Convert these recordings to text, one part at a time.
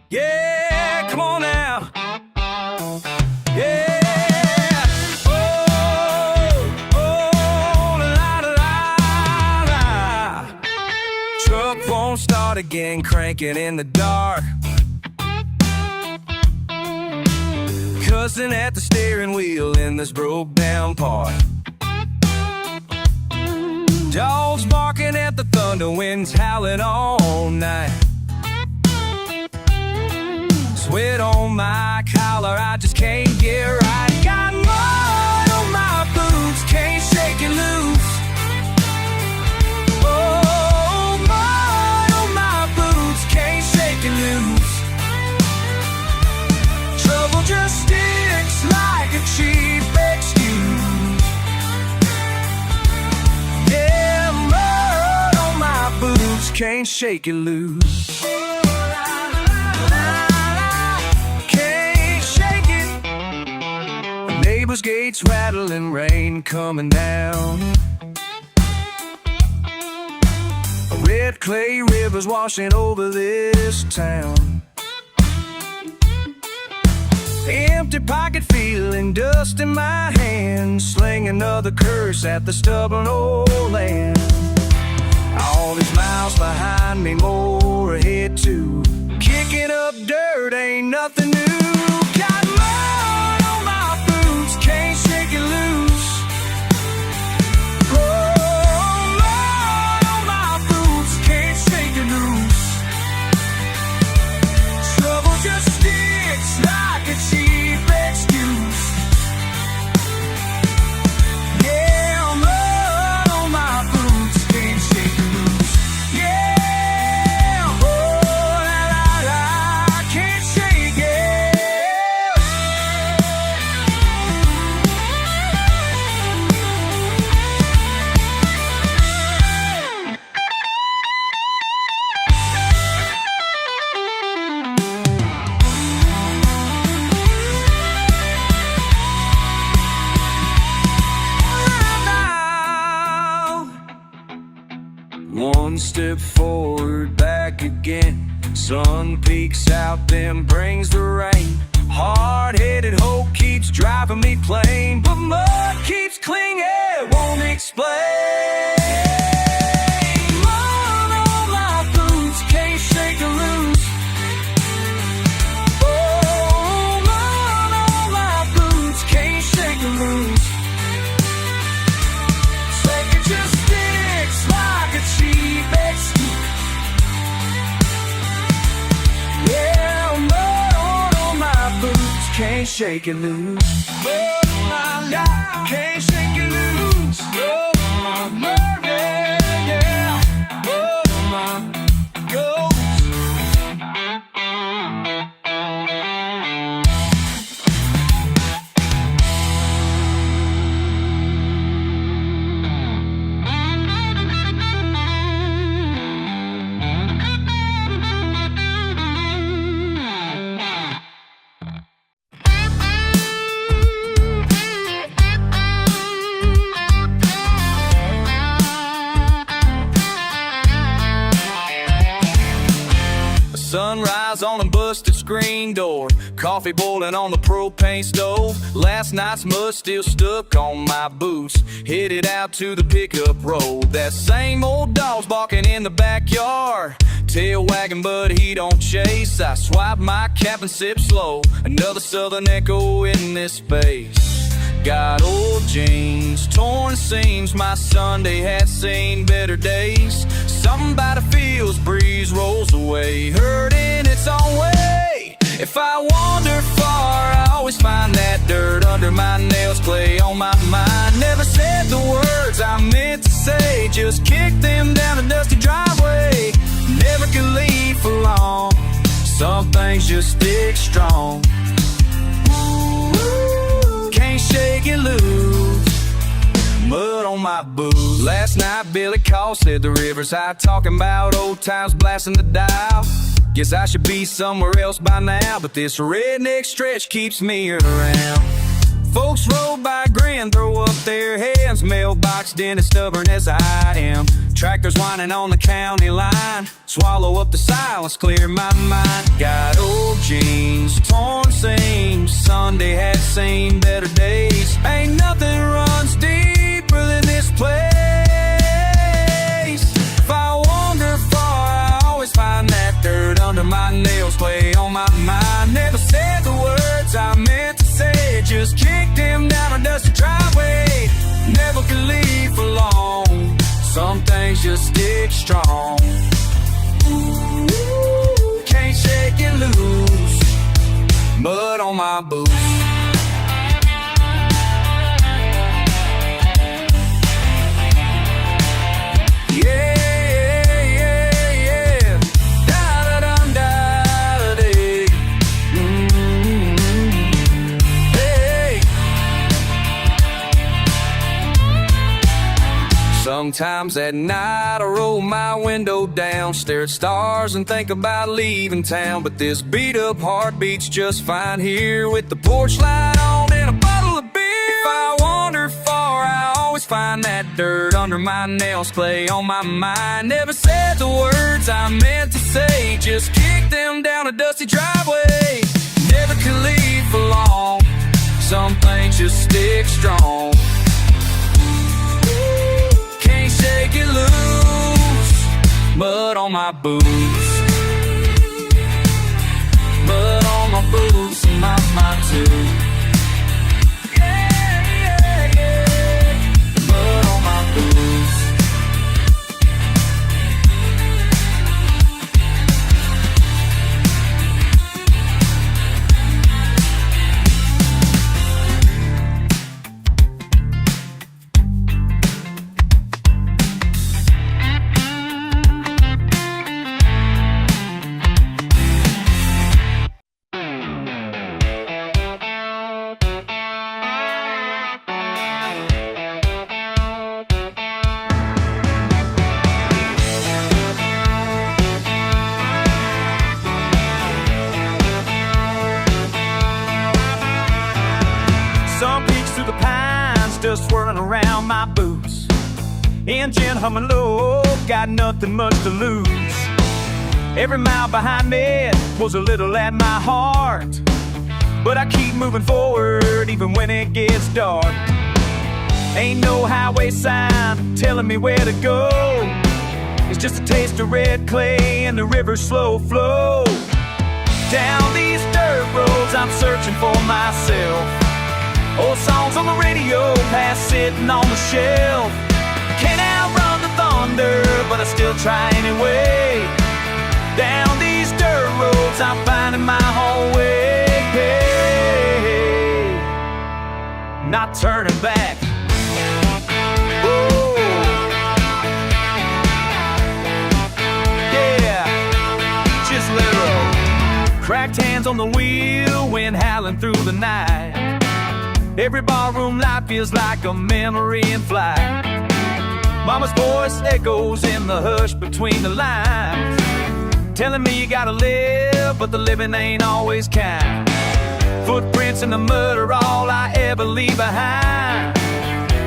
Yeah, come on now. Yeah. Truck won't start again, cranking in the dark. Cussing at the steering wheel in this broke down park. Dogs barking at the thunder, winds howling all night. Sweat on my collar, I just can't get right. Got mud on my boots, can't shake it loose. Oh, mud on my boots, can't shake it loose. Trouble just sticks like a cheap excuse. Yeah, mud on my boots, can't shake it loose. Neighbors' gates rattling, rain coming down. Red clay rivers washing over this town. Empty pocket feeling dust in my hand, sling another curse at the stubborn old land. All these miles behind me, more ahead too. Kicking up dirt ain't nothing new. Got mud on my boots, can't shake it loose. Oh, mud on my boots, can't shake it loose. Trouble just sticks like a cheap excuse. Yeah, mud on my boots, can't shake it loose. Yeah, oh, la la la, can't shake it. One step forward, back again. Sun peeks out, then brings the rain. Hard-headed hope keeps driving me plain, but mud keeps clinging, won't explain. Mud on my boots, can't shake it loose. Oh, mud on my boots, can't shake it loose. Like it just sticks like a cheap excuse. Yeah, mud on my boots, can't shake it loose. Mud on my life, can't shake it loose. Mud on my murder, yeah. Mud on my ghost. Sunrise on a busted screen door, coffee boiling on the propane stove. Last night's mud still stuck on my boots. Headed out to the pickup road. That same old dog's barking in the backyard, tail wagging but he don't chase. I swipe my cap and sip slow, another southern echo in this space. Got old jeans, torn seams, my Sunday had seen better days. Something about it feels, breeze rolls away, hurt in its own way. If I wander far, I always find that dirt under my nails, clay on my mind. Never said the words I meant to say, just kicked them down a dusty driveway. Never could leave for long, some things just stick strong. Can't shake it loose. Mud on my boots. Last night Billy called, said the river's high, talking about old times blasting the dial. Guess I should be somewhere else by now, but this redneck stretch keeps me around. Folks roll by, grin, throw up their hands. Mailbox den as stubborn as I am. Tractors whining on the county line. Swallow up the silence, clear my mind. Got old jeans, torn seams. Sunday had seen better days. Ain't nothing runs deeper than this place. If I wander far, I always find that dirt under my nails. Play on my mind. Never said the words I meant to say. Just kicked him down a dusty driveway. Never could leave for long. Some things just stick strong. Can't shake it loose. Mud on my boots. Sometimes at night I roll my window down, stare at stars and think about leaving town. But this beat up heart beats just fine here, with the porch light on and a bottle of beer. If I wander far, I always find that dirt under my nails. Play on my mind. Never said the words I meant to say. Just kicked them down a dusty driveway. Never could leave for long. Some things just stick strong. Shake it loose. Mud on my boots. Mud on my boots and my too. Yeah, yeah, yeah. Mud on my boots. Sun peeks through the pines, dust swirling around my boots. Engine humming low, got nothing much to lose. Every mile behind me pulls a little at my heart, but I keep moving forward even when it gets dark. Ain't no highway sign telling me where to go. It's just a taste of red clay and the river's slow flow. Down these dirt roads I'm searching for myself. Old songs on the radio, past sitting on the shelf. Can't outrun the thunder, but I still try anyway. Down these dirt roads I'm finding my whole way. Not turning back. Ooh. Yeah, just let it roll. Cracked hands on the wheel, wind howling through the night. Every barroom light feels like a memory in flight. Mama's voice echoes in the hush between the lines, telling me you gotta live, but the living ain't always kind. Footprints in the mud are all I ever leave behind.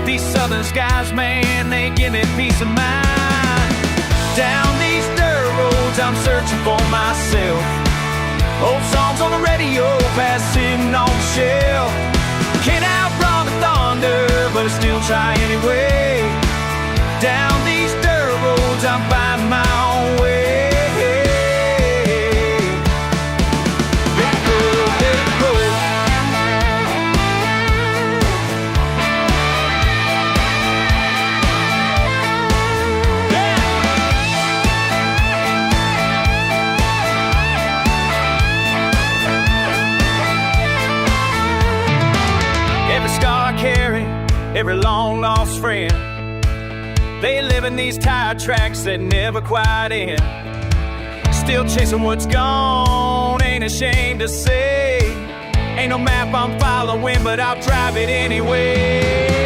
These southern skies, man, they give me peace of mind. Down these dirt roads I'm searching for myself. Old songs on the radio, past sitting on the shelf. Can't outrun the thunder, but I still try anyway. Down these dirt roads I'm finding my own way. Let it go, let it go. Every scar I carry, every long lost friend, they live in these tire tracks that never quite end. Still chasing what's gone, ain't ashamed to say. Ain't no map I'm following, but I'll drive it anyway.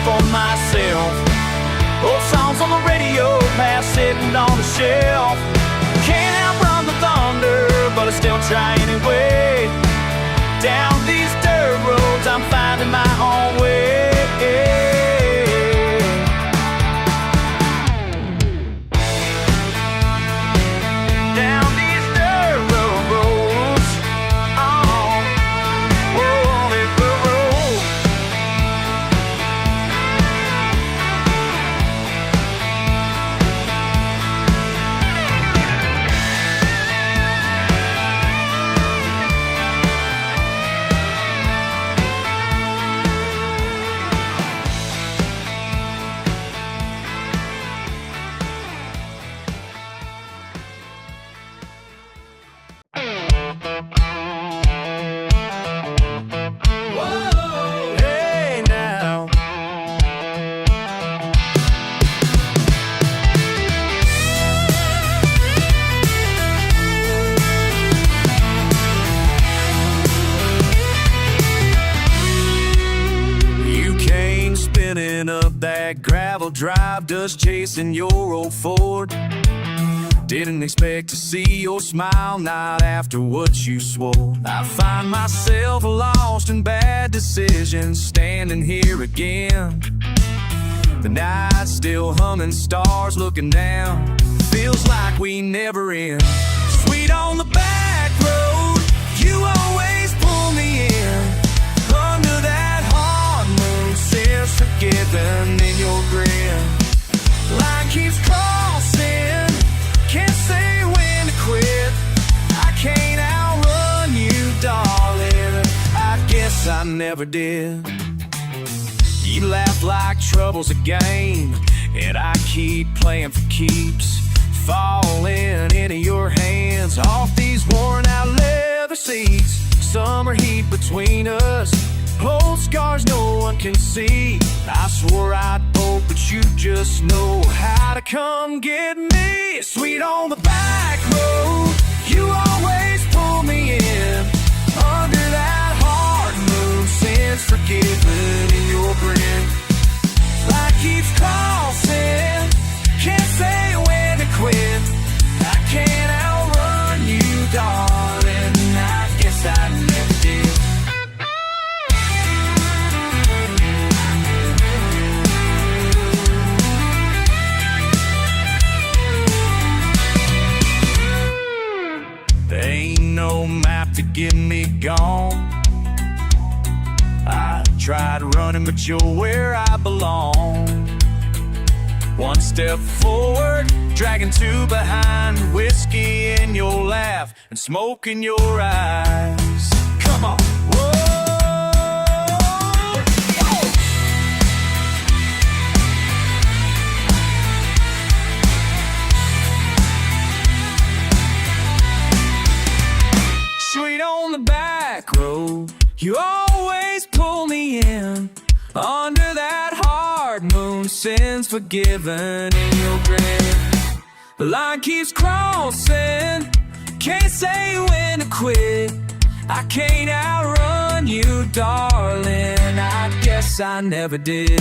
for myself. Old songs on the radio, past sitting on the shelf. Can't outrun the thunder, but I still try anyway. Down these dirt roads, I'm finding my own way. Down these dirt roads, on the road. Hey now, you came spinning up that gravel drive, dust chasing your old Ford. Didn't expect to see your smile, not after what you swore. I find myself lost in bad decisions, standing here again. The night still humming, stars looking down. Feels like we never end. Sweet on the back road, you always pull me in. Under that hard moon, since forgiven in your grin. Line keeps crossing, can't say when to quit. I can't outrun you, darling. I guess I never did. You laugh like trouble's a game, and I keep playing for keeps. Falling into your hands, off these worn out leather seats. Summer heat between us, old scars no one can see. I swore I'd hope, but you just know how to come get me. Sweet on the back road, you always pull me in. Under that hard moon, since forgiven in your grin. Life keeps crossing, can't say when to quit. I can't outrun you, darling. I guess I never did. There ain't no map to get me gone. I tried running, but you're where I belong. One step forward, dragging two behind. Whiskey in your laugh and smoke in your eyes. Come on. Whoa. Sweet on the back road, you always pull me in. Under that hard moon, since forgiven in your grin. The line keeps crossing, can't say when to quit. I can't outrun you, darling. I guess I never did.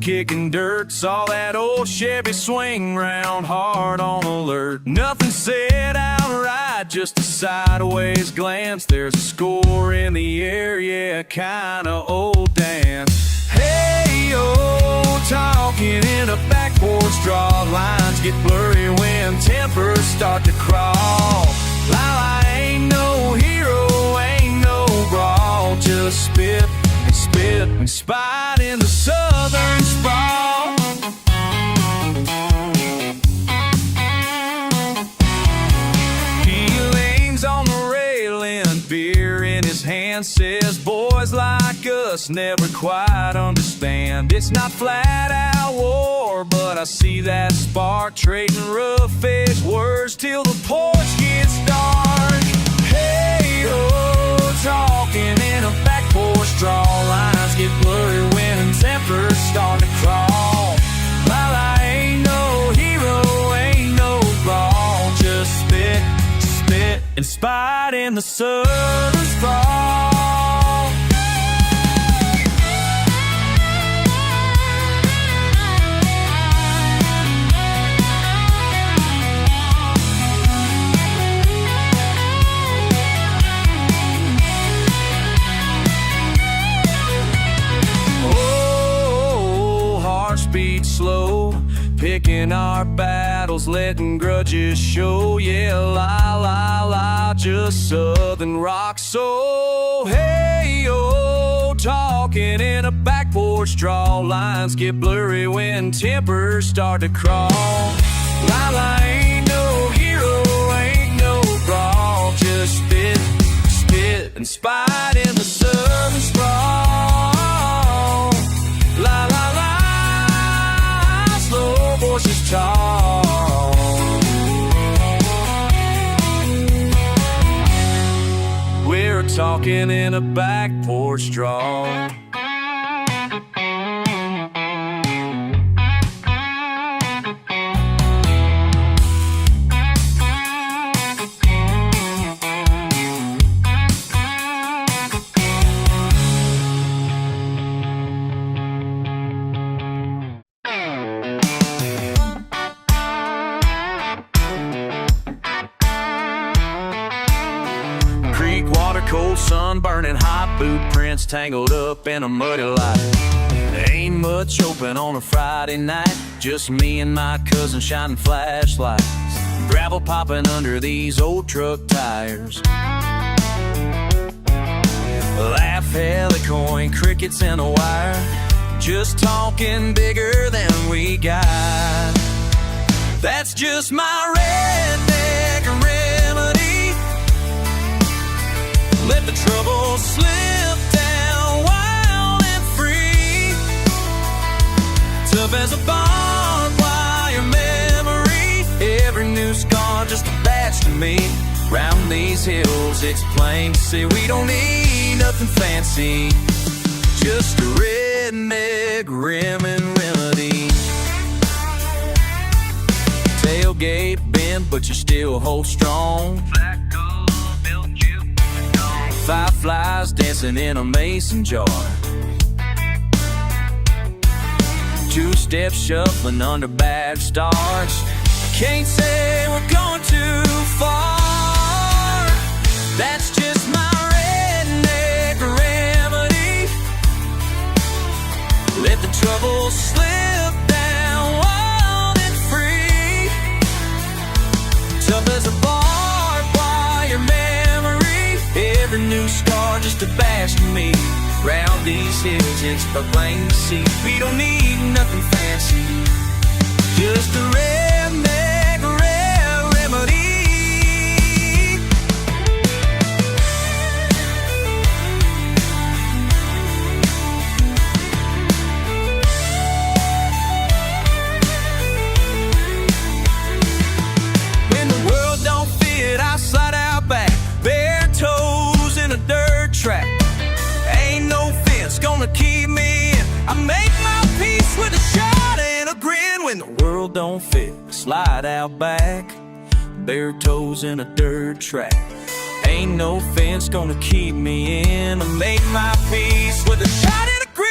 Kicking dirt, saw that old Chevy swing round hard on alert. Nothing said outright, just a sideways glance. There's a score in the air, yeah, kinda old dance. Hey, oh, talking in a back porch, draw lines get blurry when tempers start to crawl. Lila ain't no hero, ain't no brawl, just spit and spit spot in the southern sprawl. He leans on the railing, beer in his hand, says boys like us never quite understand. It's not flat out war, but I see that spark, trading rough-edged words till the porch gets dark. Hey, oh, talking in a back porch, draw lines get blurry when tempers start to crawl. Well, I ain't no hero, ain't no brawl, just spit, spit, and spite in the southern sprawl. Beat slow, picking our battles, letting grudges show. Yeah, la la la, just southern rock. So hey oh, talking in a back porch, draw lines get blurry when tempers start to crawl. La la, ain't no hero, ain't no brawl, just spit, spit, and spite in the southern sprawl. La la la, voices tall. We're talking in a back porch draw. Cold sun burning hot, boot prints tangled up in a muddy light. There ain't much open on a Friday night, just me and my cousin shining flashlights. Gravel popping under these old truck tires. Laugh, helicoin, crickets in a wire, just talking bigger than we got. That's just my redneck remedy. Let the trouble slip down wild and free. Tough as a barbed wire memory. Every new scar just a badge to me. Round these hills it's plain to see we don't need nothing fancy, just a redneck rim and remedy. Tailgate bent but you still hold strong. Fireflies dancing in a mason jar. Two-step shuffling under bad stars. Can't say we're going too far. That's just my redneck remedy. Let the trouble slip down wild and free. Tough as a barbed wire memory. Every new scar just a bash to me. Round these hills it's plain to see we don't need nothing fancy, just a redneck remedy. When the world don't fit, I slide out back, bare toes in a dirt track. Ain't no fence gonna keep me in. I make my peace with a shot and a grin. When the world don't fit, slide out back, bare toes in a dirt track. Ain't no fence gonna keep me in. I make my peace with a shot and a grin.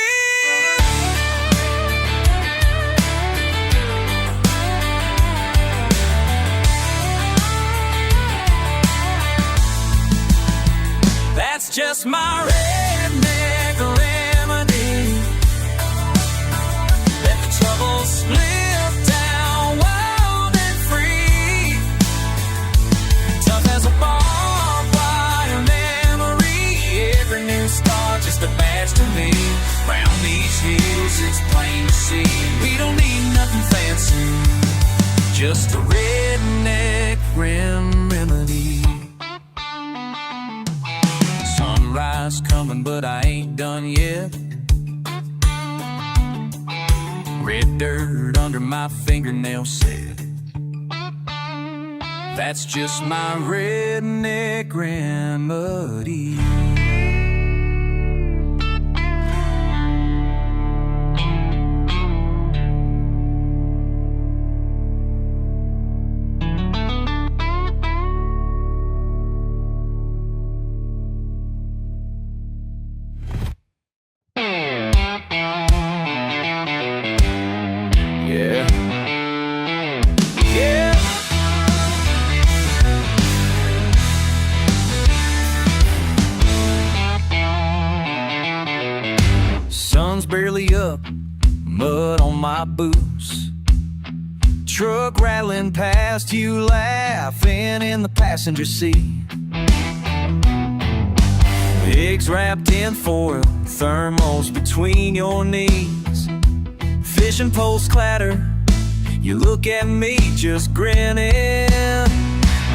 That's just my redneck remedy. Let the trouble slip down wild and free. Tough as a barbed wire memory. Every new star just a badge to me. Round the just a redneck remedy. Sunrise coming, but I ain't done yet. Red dirt under my fingernail set. That's just my redneck remedy. Sun's barely up, mud on my boots. Truck rattling past, you laughing in the passenger seat. Pigs wrapped in foil, thermals between your knees. Fishing poles clatter, you look at me just grinning.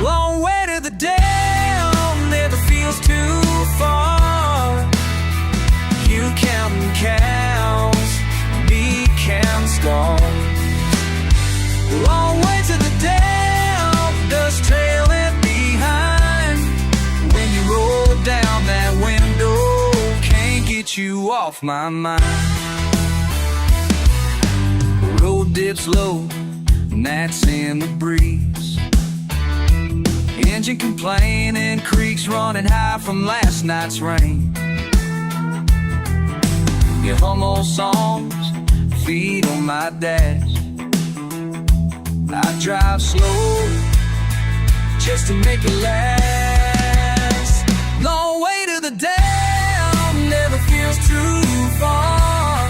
Long way to the dam, never feels too far. You counting cows, me counting stars. Long way to the dam, dust trailing behind. When you roll down that window, can't get you off my mind. Road dips low, gnats in the breeze. Engine complaining, creeks running high from last night's rain. You hum old songs, feet on my dash. I drive slow, just to make it last. Long way to the dam, never feels too far.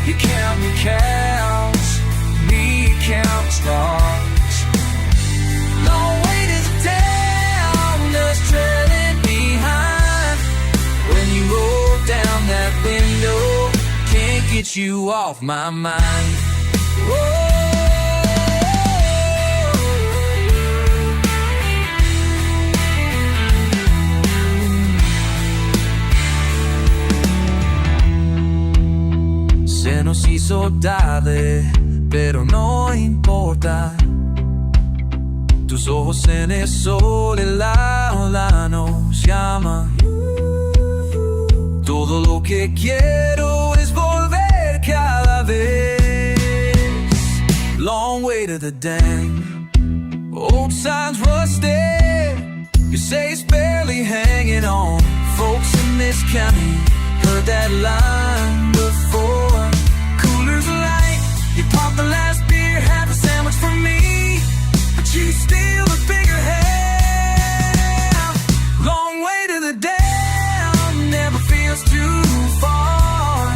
You counting cows, me counting stars. Long way to the dam, dust trailing behind. When you roll down that window, can't get you off my mind. Whoa. Se nos hizo tarde, pero no importa. Tus ojos en el sol, el aula nos llama. Todo lo que quiero es volver cada vez. Long way to the dam, old signs rusted. You say it's barely hanging on. Folks in this county heard that line before. Cooler's light, you pop the last beer, have a sandwich for me, but you steal a bigger half. Long way to the dam, never feels too far.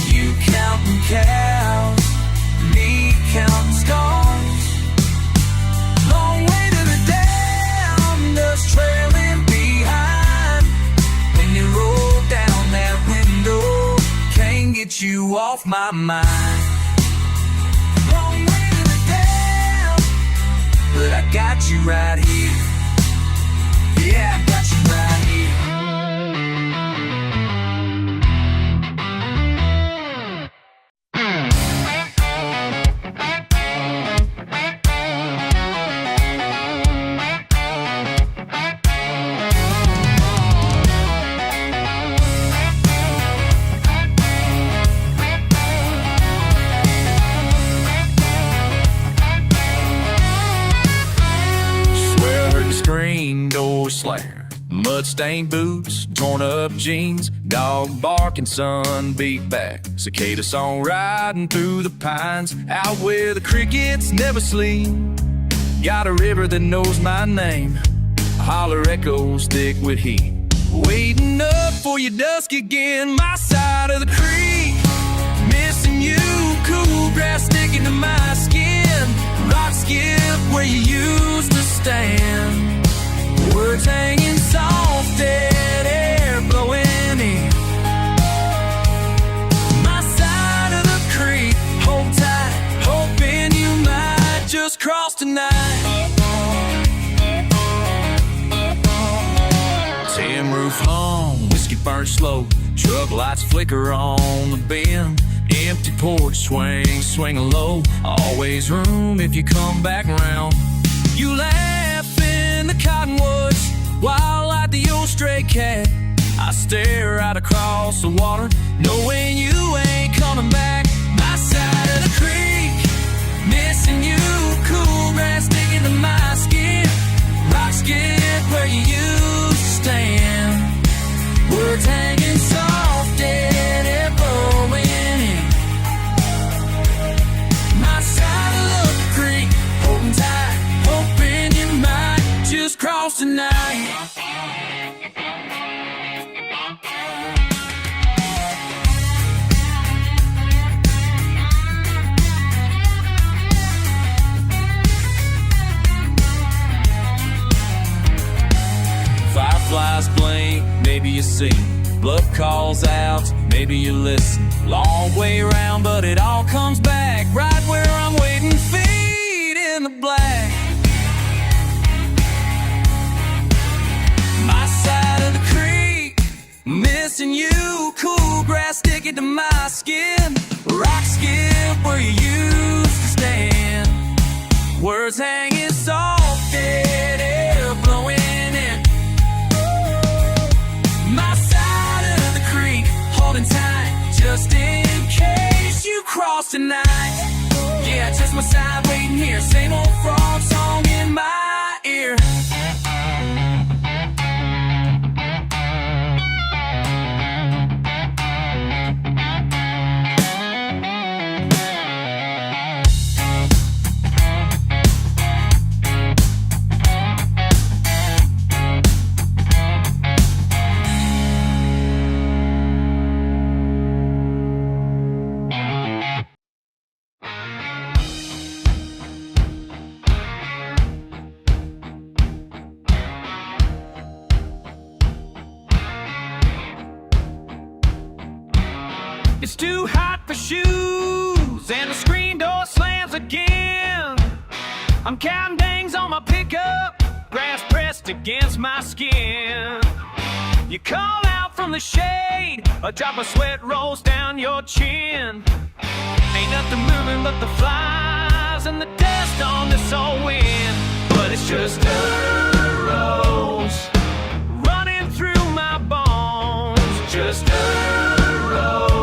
You counting cows, me counting stars. Long way to the dam, dust trailing behind. When you roll down that window, can't get you off my mind. Long way to the dam, but I got you right here. Yeah, I got you right here. Screen door slam, mud-stained boots, torn up jeans, dog barking, sun beat back, cicada song riding through the pines, out where the crickets never sleep. Got a river that knows my name, holler echoes thick with heat. Waiting up for your dusk again, my side of the creek. Missing you, cool grass sticking to my skin. Rock skip where you used to stand. Words hanging soft, dead air blowing in. My side of the creek, hold tight, hoping you start slow. Truck lights flicker on the bend. Empty porch swing low. Always room if you come back round. You laugh in the cottonwoods while I light the old stray cat. I stare out across the water, knowing you ain't coming back. My side of the creek, missing you. Cool grass digging to my skin. Rock skip where you used to stand. Words hanging soft, dead air blowing in. My side of the creek, holding tight, hoping you might just cross tonight. Fireflies blink, maybe you see. Bluff calls out, maybe you listen. Long way around, but it all comes back right where I'm waiting, feet in the black. My side of the creek, missing you. Cool grass sticking to my skin. Rock skip where you used to stand. Words hanging soft, dead air blowing in. My side of the creek, holding tight, just in case you cross tonight. Yeah, just my side waiting here. Same old frog song in my ear. It's too hot for shoes, and the screen door slams again. I'm counting dings on my pickup, grass pressed against my skin. You call out from the shade, a drop of sweat rolls down your chin. Ain't nothing moving but the flies and the dust on this old wind. But it's just dirt roads running through my bones. Just dirt roads.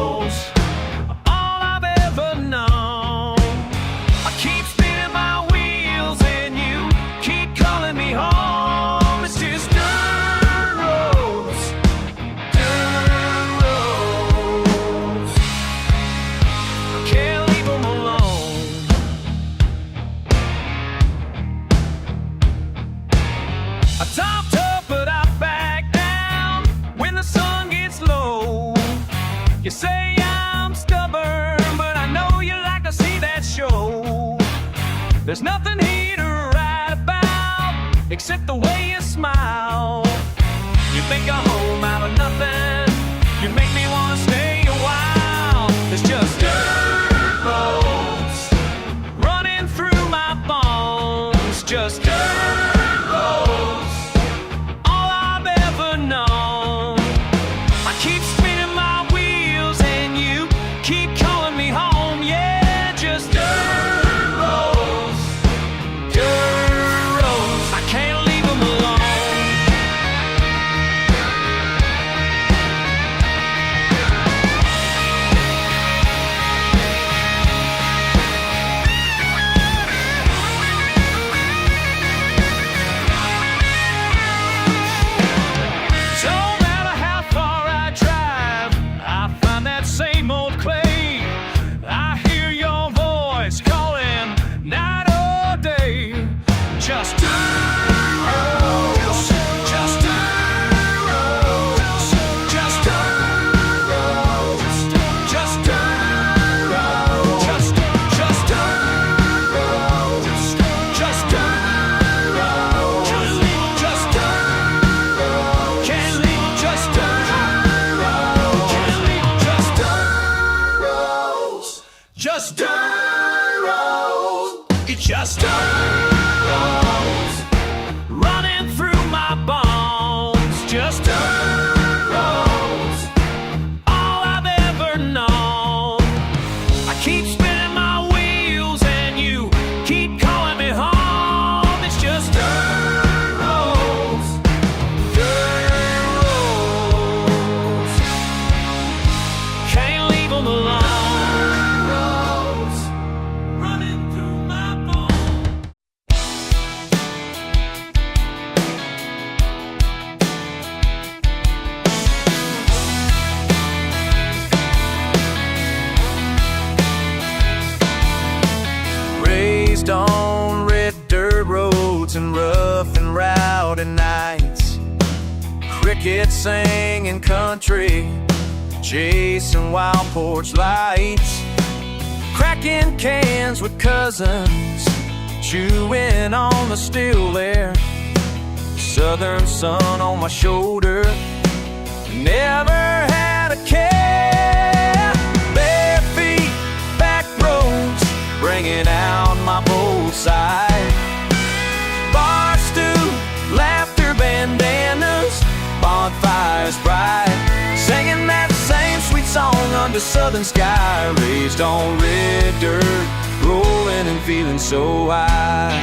I topped up, but I back down when the sun gets low. You say I'm stubborn, but I know you like to see that show. There's nothing here to write about except the way you smile. You make a home out of nothing. You make me want to stay a while. There's just dirt roads running through my bones. Just dirt roads. Just dirt roads. It's just dirt roads running through my bones. Just dirt roads. Raised on red dirt roads and rough and rowdy nights, crickets singing country, chasing wild porch lights, cracking cans with cousins, chewing on the still air, southern sun on my shoulder, never had a care. Bare feet, back roads, bringing out my bold side. Bar stew, laughter, bandanas, bonfires bright, singing that same sweet song under southern sky. Raised on red dirt, rolling and feeling so high.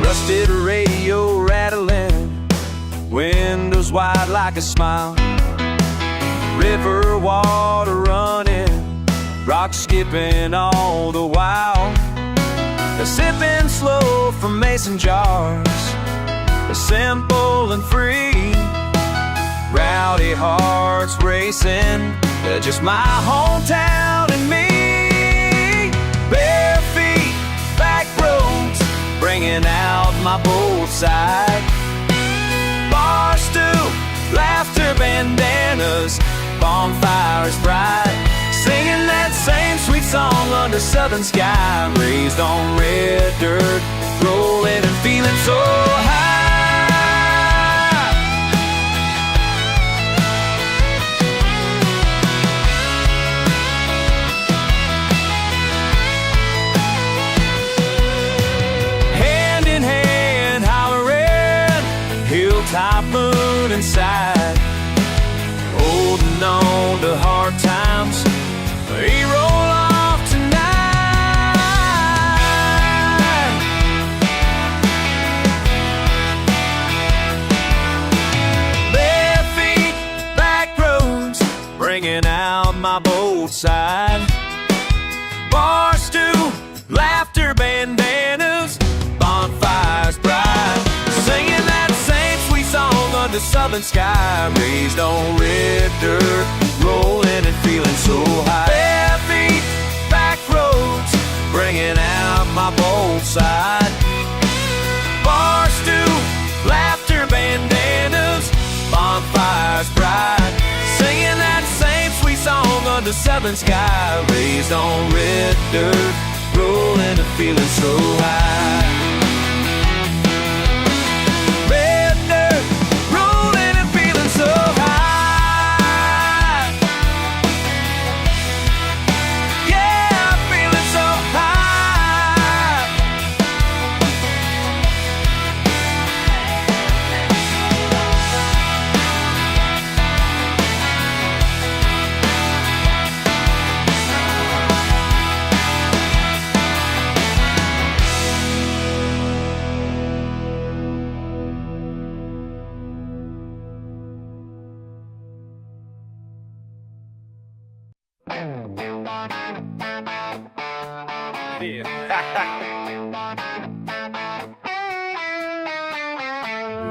Rusted radio rattling, windows wide like a smile, river water running, rock skipping all the while. Sipping slow from mason jars, simple and free, rowdy hearts racing, just my hometown and me. Bare feet, back roads, bringing out my bold side. Bar stew, laughter, bandanas, bonfires bright, singing that same sweet song under southern sky. Raised on red dirt, rolling and feeling so high. Hand in hand, hollering, hilltop moon inside, holding on to hard times, we roll off tonight. Bare feet, back roads, bringing out my bold side. Bar stew, laughter, bandanas, bonfires bright, singing that same sweet song under southern sky. Raised on red dirt, rolling and feeling so high. Bare feet, back roads, bringing out my bold side. Bar stew, laughter, bandanas, bonfires bright, singing that same sweet song under southern sky. Raised on red dirt, rolling and feeling so high. Red dirt, rolling and feeling so high.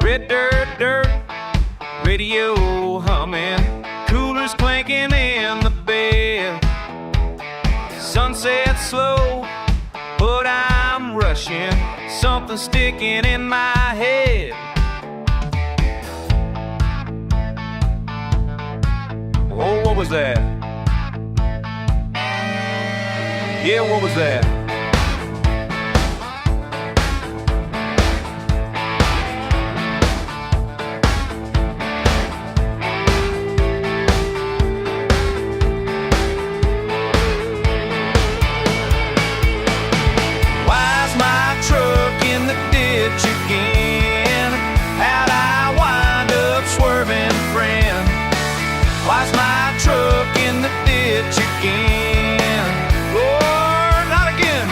Red dirt, dirt, radio humming, coolers clanking in the bed. Sunset slow, but I'm rushing, something sticking in my head. Oh, what was that? Yeah, what was that? Why's my truck in the ditch again? How'd I wind up swerving, friend? Why's my truck in the ditch again? Lord, not again.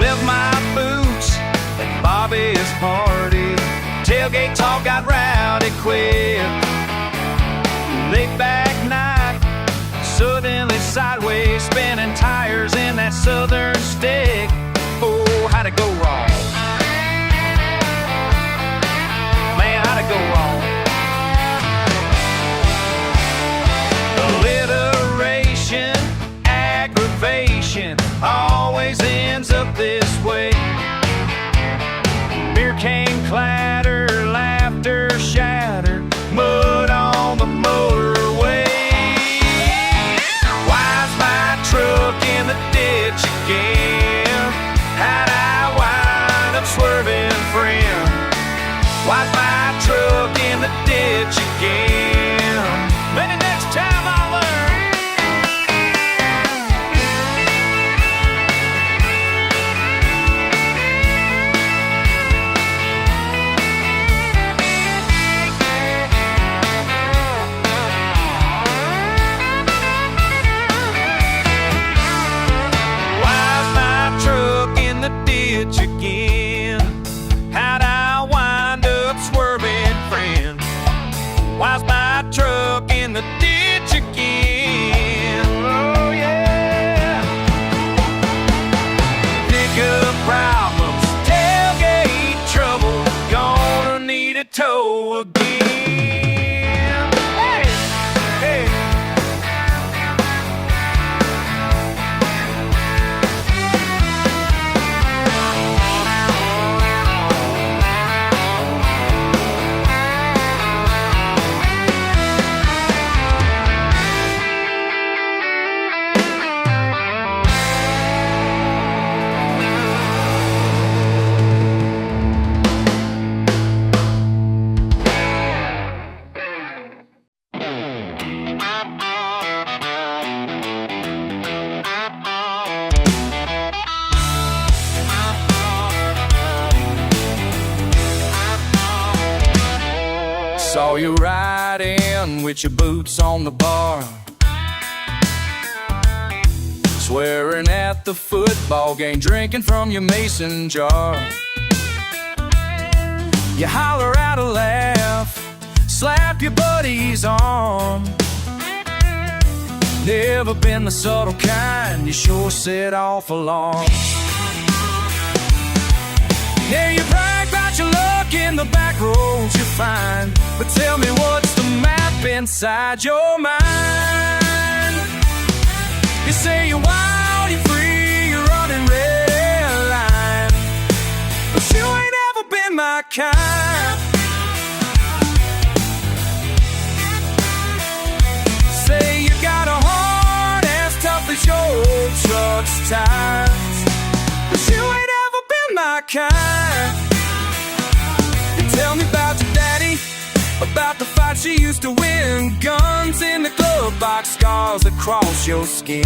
Left my boots at Bobby's party. Tailgate talk got rowdy quick. Laid back night, suddenly sideways, spinning tires in that southern stick. Oh, how'd it go wrong? Man, how'd it go wrong? Alliteration, aggravation, conversation always ends up this way. Beer can clatter, laughter shatter, mud on the motorway. Why's my truck in the ditch again? How'd I wind up swerving, friend? Why's my truck in the ditch again? Maybe next time I'll learn. Again, how'd I wind up swerving, friend? Why's my truck in the ditch again? Oh yeah. Pickup problems, tailgate trouble, gonna need a tow again. Hey, hey. Saw you ride in with your boots on the bar, swearing at the football game, drinking from your mason jar. You holler out a laugh, slap your buddy's arm. Never been the subtle kind, you sure set off alarms. Yeah, you brag about your luck in the back roads you find, but tell me what's the map inside your mind? You say you're wild, you're free, you're running red line, but you ain't ever been my kind. Say you got a heart as tough as your truck's tires, but you ain't ever been my kind. You tell me about your daddy, about the fight she used to win, guns in the glove box, scars across your skin.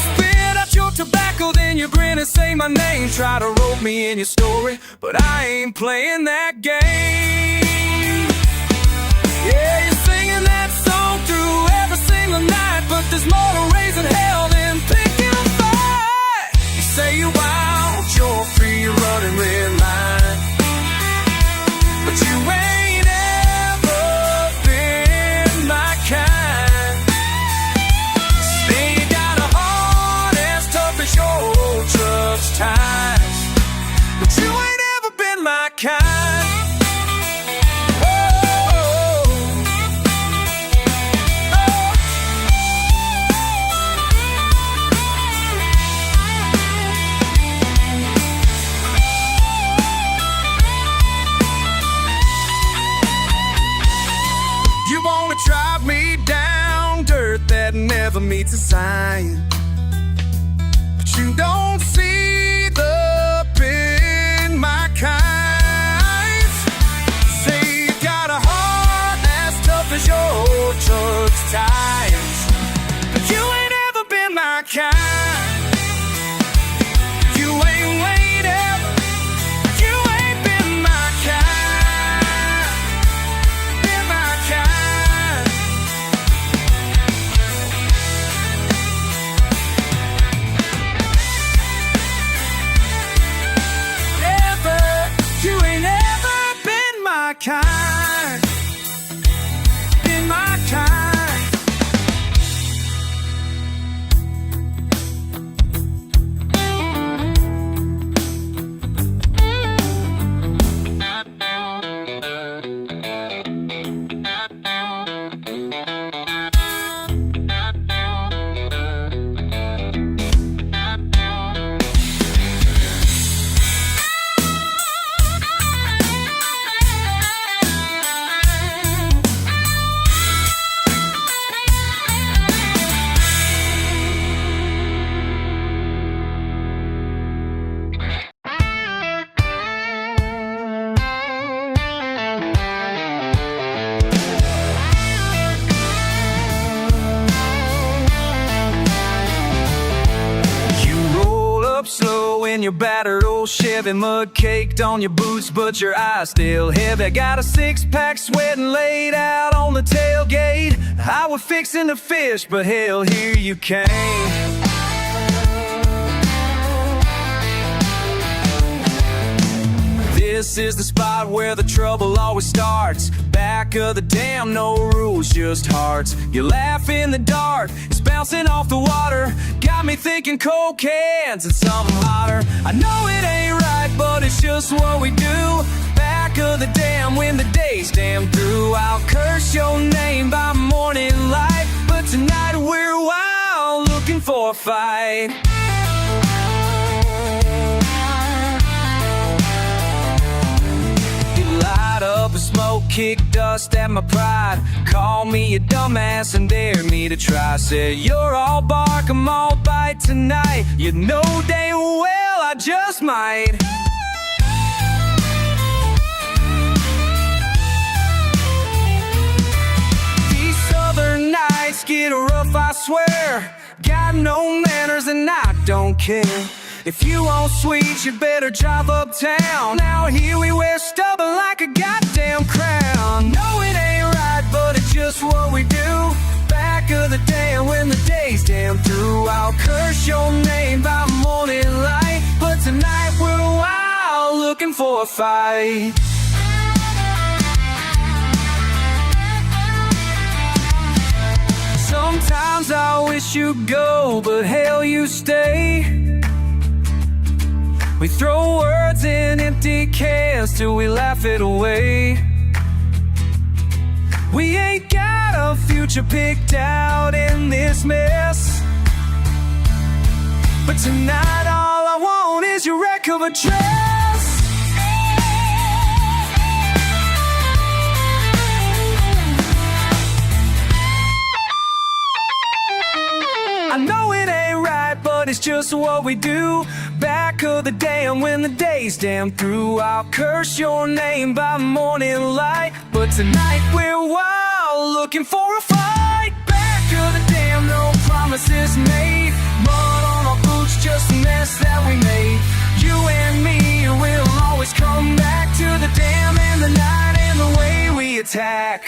Spit out your tobacco, then you grin and say my name. Try to rope me in your story, but I ain't playing that game. Yeah, you're singing that song through every single night, but there's more to raising hell than picking a fight. You say you're wild, you're free, you're running red line, but you ain't ever been my kind. Say you got a heart as tough as your old truck's tires, but you ain't ever been my kind. Drive me down dirt that never meets a sign, but you don't see the pin, my kind. Say you got a heart as tough as your old truck's tires, but you ain't ever been my kind. You ain't ever, you ain't been my kind, been my kind. Kind, in my kind. your battered old Chevy, mud caked on your boots, but your eyes still heavy. Got a six-pack sweating laid out on the tailgate. I was fixing to fish, but hell, here you came. This is the spot where the trouble always starts. Back of the dam, no rules, just hearts. You laugh in the dark, it's bouncing off the water. Got me thinking cold cans and something hotter. I know it ain't right, but it's just what we do. Back of the dam when the day's damn through. I'll curse your name by morning light, but tonight we're wild, looking for a fight. Up a smoke, kick dust at my pride. Call me a dumbass and dare me to try. Said you're all bark, I'm all bite tonight. You know damn well I just might. These southern nights get rough, I swear. Got no manners and I don't care. If you want sweets, you better drive uptown. Out here we wear stubble like a goddamn crown. No, it ain't right, but it's just what we do. Back of the dam when the day's damn through. I'll curse your name by morning light, but tonight we're wild, looking for a fight. Sometimes I wish you'd go, but hell, you stay. We throw words in empty cans till we laugh it away. We ain't got a future picked out in this mess, but tonight all I want is your wreck of a dress. I know it ain't right, but it's just what we do. Back of the dam when the day's damn through. I'll curse your name by morning light, but tonight we're wild, looking for a fight. Back of the dam, no promises made. Mud on our boots, just a mess that we made. You and me will always come back to the dam and the night and the way we attack.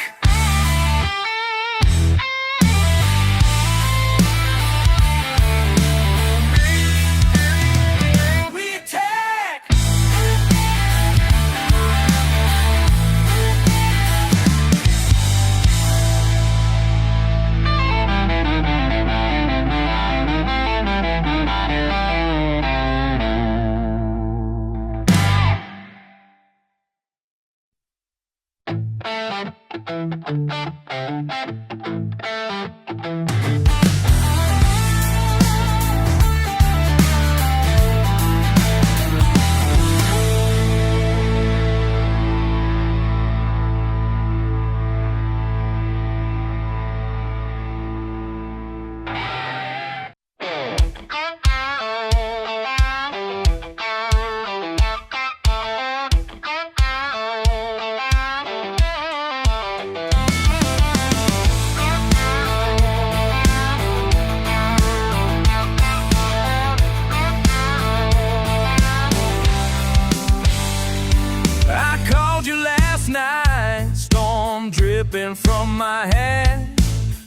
Dripping from my hat,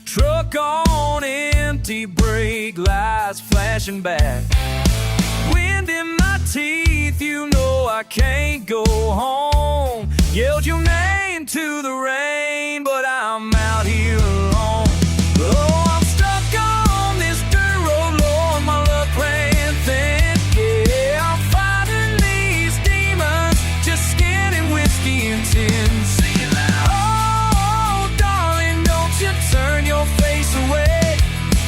truck on empty, brake lights flashing back. Wind in my teeth, you know I can't go home. Yelled your name to the rain, but I'm out here alone. Oh, I'm stuck on this dirt road, Lord, my luck playing thin. Yeah, I'm fighting these demons, just skinning whiskey and tins. Turn your face away,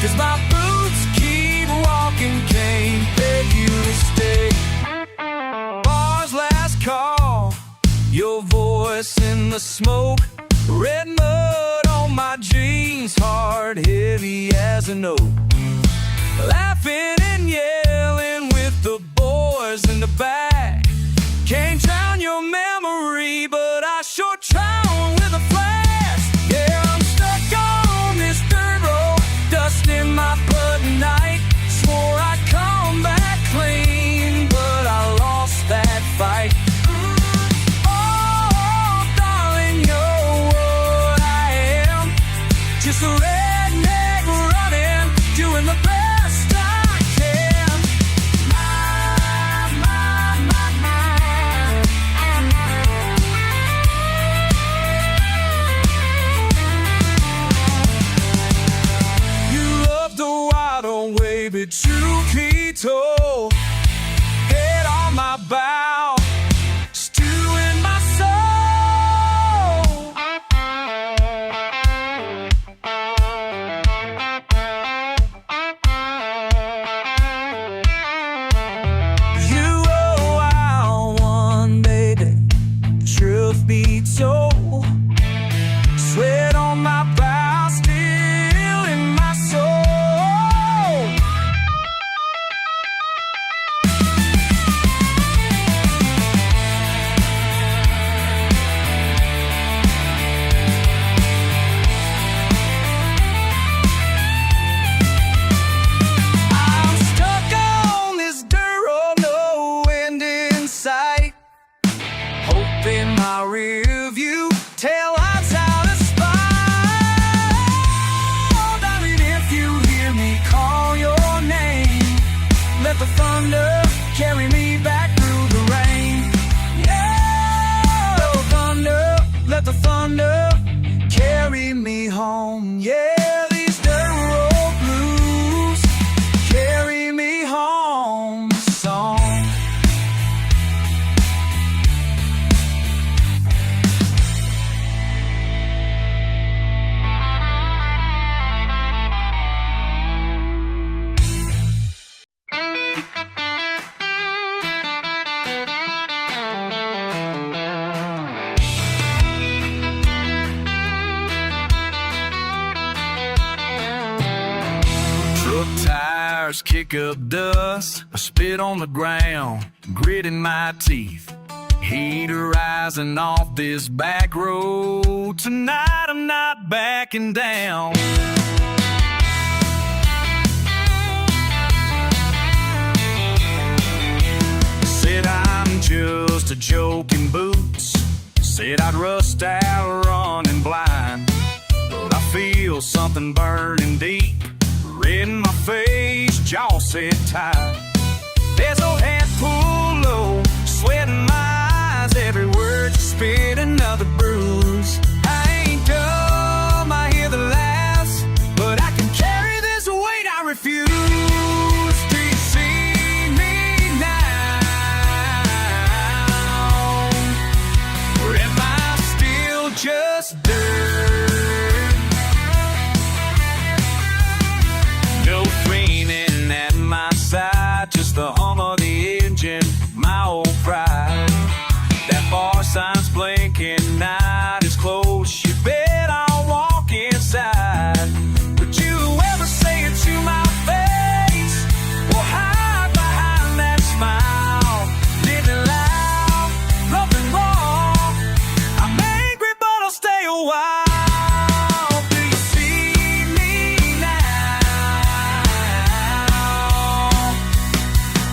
'cause my boots keep walking, can't beg you to stay. Bar's last call, your voice in the smoke. Red mud on my jeans, heart heavy as an oak. Laughing and yelling with the boys in the back. Can't drown your memory, but I sure try on with a flash. Yeah, I'm stuck on this dirt road, dust in my blood tonight. Swore I'd come back clean, but Just a redneck running, doing the best I can. You love the wild way, but truth be told, head on my bow, stew in my soul. You a wild one, baby, truth be told, sweat on my brow, still in my soul. I'm stuck on this dirt road, no end in sight, hoping my rear view taillights out of spite. Darling, if you hear me call your name, let the thunder carry me back through the rain. Yeah, let the thunder carry me home. Yeah, these dirt road blues carry me home. Song. Truck tires kick up dust, I spit on the ground, gritting my teeth. Heat rising off this back road. Tonight I'm not backing down. Said I'm just a joking boots, said I'd rust out running blind, but I feel something burning deep, red in my face, jaw set tight. There's no head pulled low, sweat in my eyes, every word you spit another bruise. I ain't dumb, I hear the laughs, but I can carry this weight, I refuse. Do you see me now? Or am I still just dirt? No training at my side, just the hum of the engine, my old pride. That bar sign's blinking, night is close, you bet I'll walk inside. Would you ever say it to my face, or hide behind that smile? Living loud, nothing wrong, I'm angry but I'll stay a while. Do you see me now?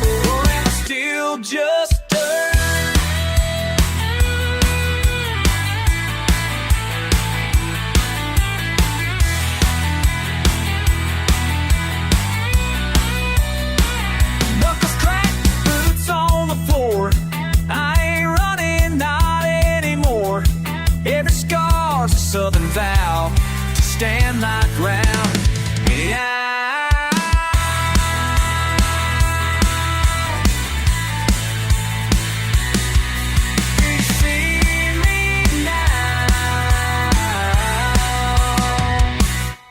Or am I still just dirt? Knuckles crack, boots on the floor, I ain't running, not anymore. Every scar's a southern vow to stand my ground. Yeah. Do you see me now?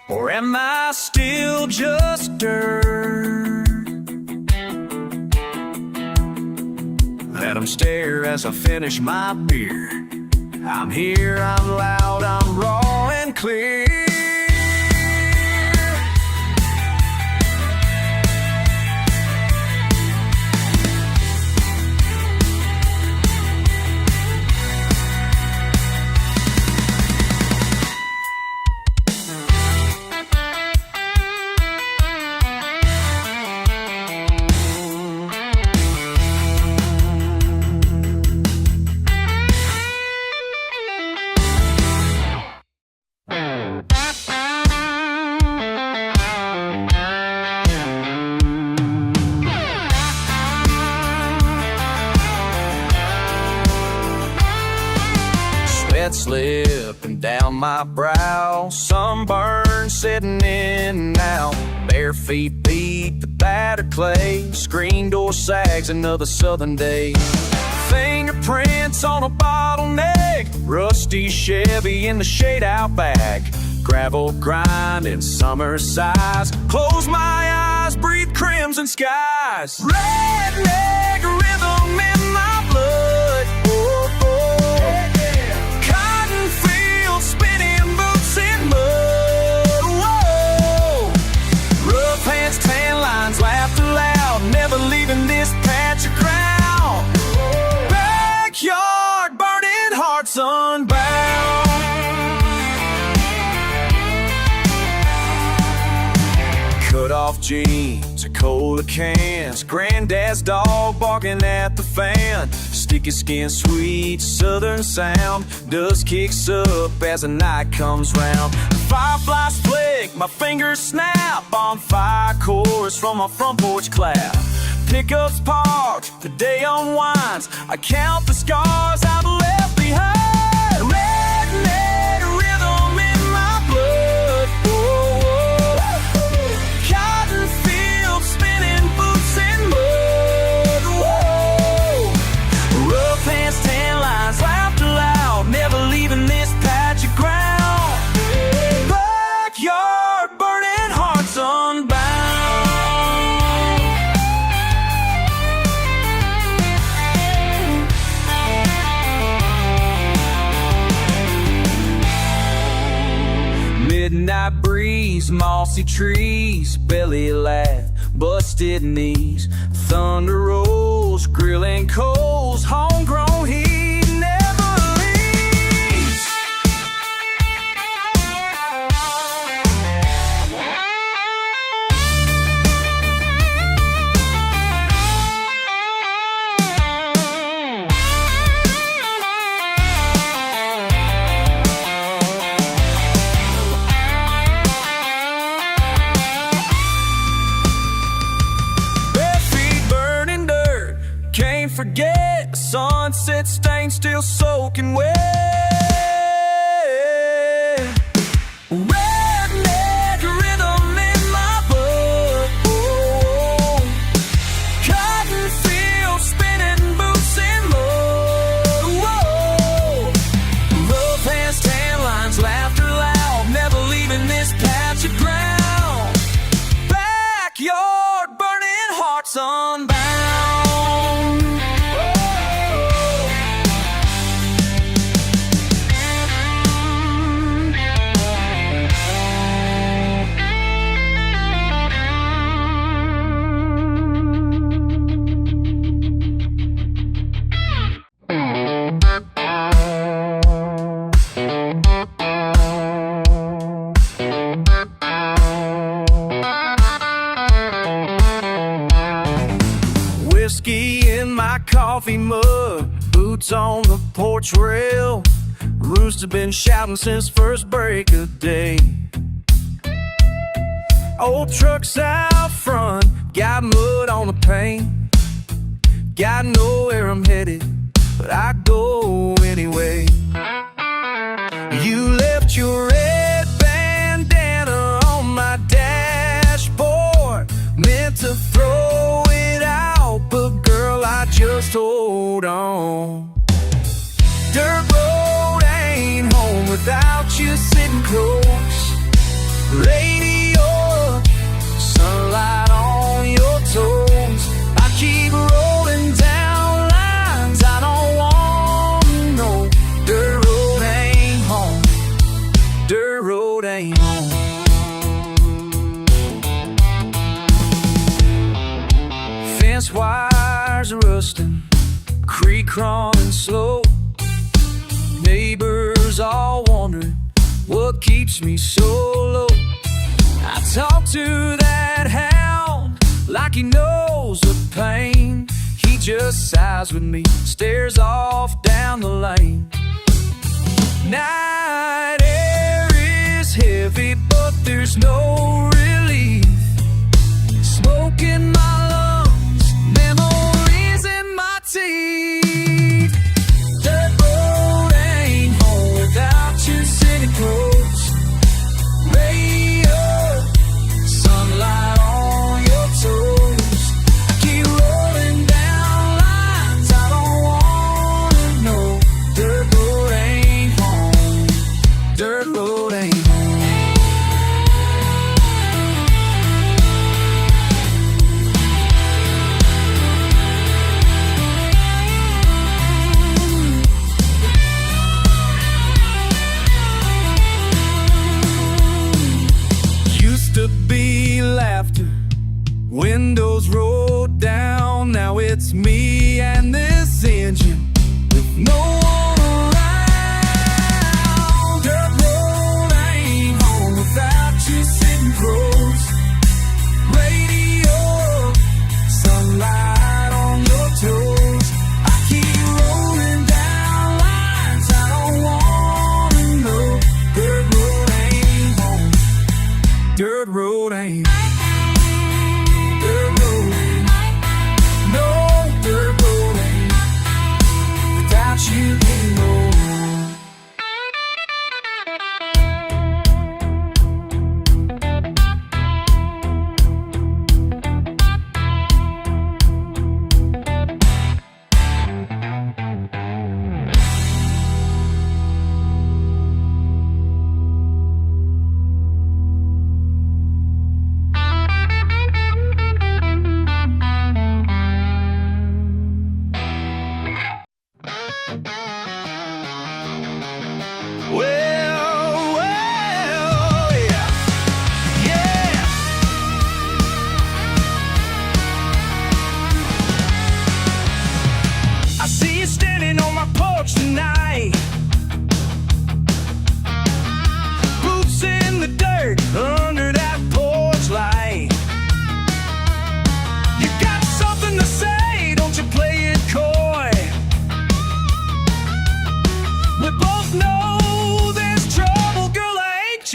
Or am I still just dirt? Let 'em stare as I finish my beer. I'm here, I'm loud, I'm raw and clear. slipping down my brow, sunburn sitting in now. Bare feet beat the battered clay, screen door sags another southern day. Fingerprints on a bottleneck, rusty Chevy in the shade out back. Gravel grinding summer sighs, close my eyes, breathe crimson skies. Redneck rhythm in my blood. Oh, oh. Cotton fields, spinning boots in mud. Whoa. Rough hands, tan lines, laughter loud, never leaving this patch of ground. Backyard, burning hearts unbound. Cut off jeans, cola cans, granddad's dog barking at the fan. Sticky skin, sweet southern sound, dust kicks up as the night comes round. Fireflies flick, my fingers snap, bonfire chorus from my front porch clap. Pickups park, the day unwinds, I count the scars I've left behind. Redneck rhythm in my blood. Whoa, whoa. Cotton fields, spinning boots in mud. Whoa. Rough hands, tan lines, laughter loud, never leaving this patch of ground. Backyard, burning hearts unbound. Midnight breeze, mossy trees, belly laugh, busted knees. Thunder rolls, grilling coals, homegrown heat never leaves. Can't forget a sunset stain still soaking wet. Redneck rhythm in my blood. Oh, cotton fields, spinning boots in mud. Whoa, rough hands, tan lines, laughter loud, never leaving this patch of ground. Backyard, burning hearts unbound. Whiskey in my coffee mug, boots on the porch rail. Rooster been shouting since first break of day. Old trucks out front, got mud on the paint. Gotta know where I'm headed, but I go anyway. You left your red bandana on my dashboard, meant to throw it out, but girl, I just hold on. Dirt road ain't home without you sitting close. Radio, sunlight on your toes. I keep rolling down lines I don't want to know. Dirt road ain't home. Dirt road ain't home. Fence wires rusting, creek crawling slow. Neighbors all wondering what keeps me so low. I talk to that hound like he knows the pain. He just sighs with me, stares off down the lane. Night air is heavy, but there's no relief. Smoke in my lungs, memories in my teeth. Dirt road ain't home without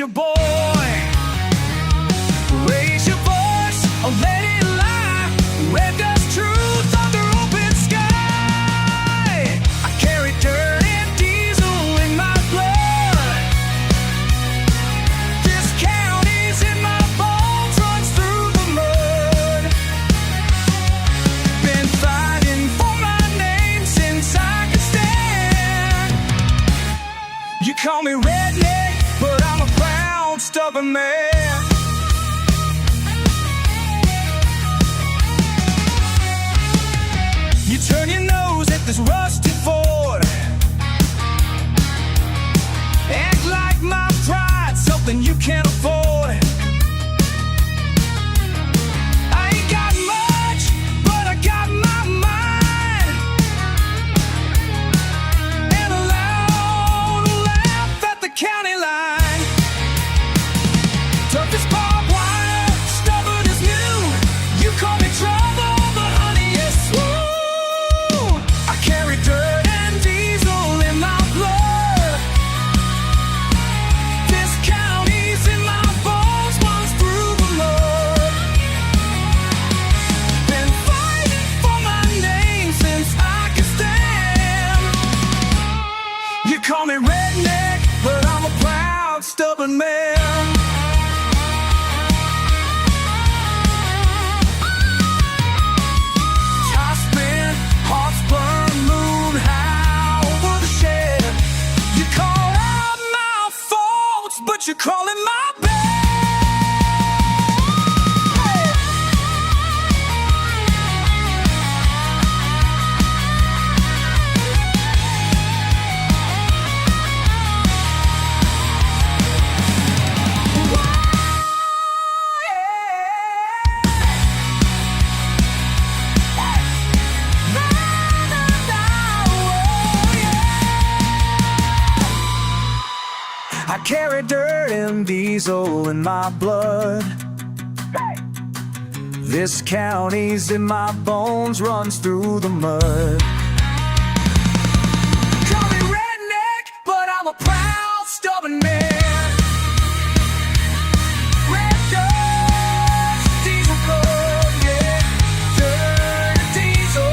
your boy. Raise your voice, or let it lie. Red dust truth under open sky. I carry dirt and diesel in my blood. This county's in my bones, runs through the mud. Been fighting for my name since I could stand. You call me redneck, but I'm a proud, stubborn man. You turn your nose at this rusty Ford. Act like my pride's something you can't afford. I ain't got much, but I got my mind. And a loud laugh at the county line. Tough as barbed wire, stubborn as new. You call me trouble, but honey, yes, woo. I carry dirt and diesel in my blood. This county's in my bones, runs through the mud. Been fighting for my name since I could stand. You call me redneck, but I'm a proud, stubborn man. Top spin, hearts burn, moon high over the shed. You call out my faults, but you're calling my bad. I carry dirt and diesel in my blood. This county's in my bones, runs through the mud. Call me redneck, but I'm a proud, stubborn man. Red dust, diesel blood, yeah. Dirt and diesel,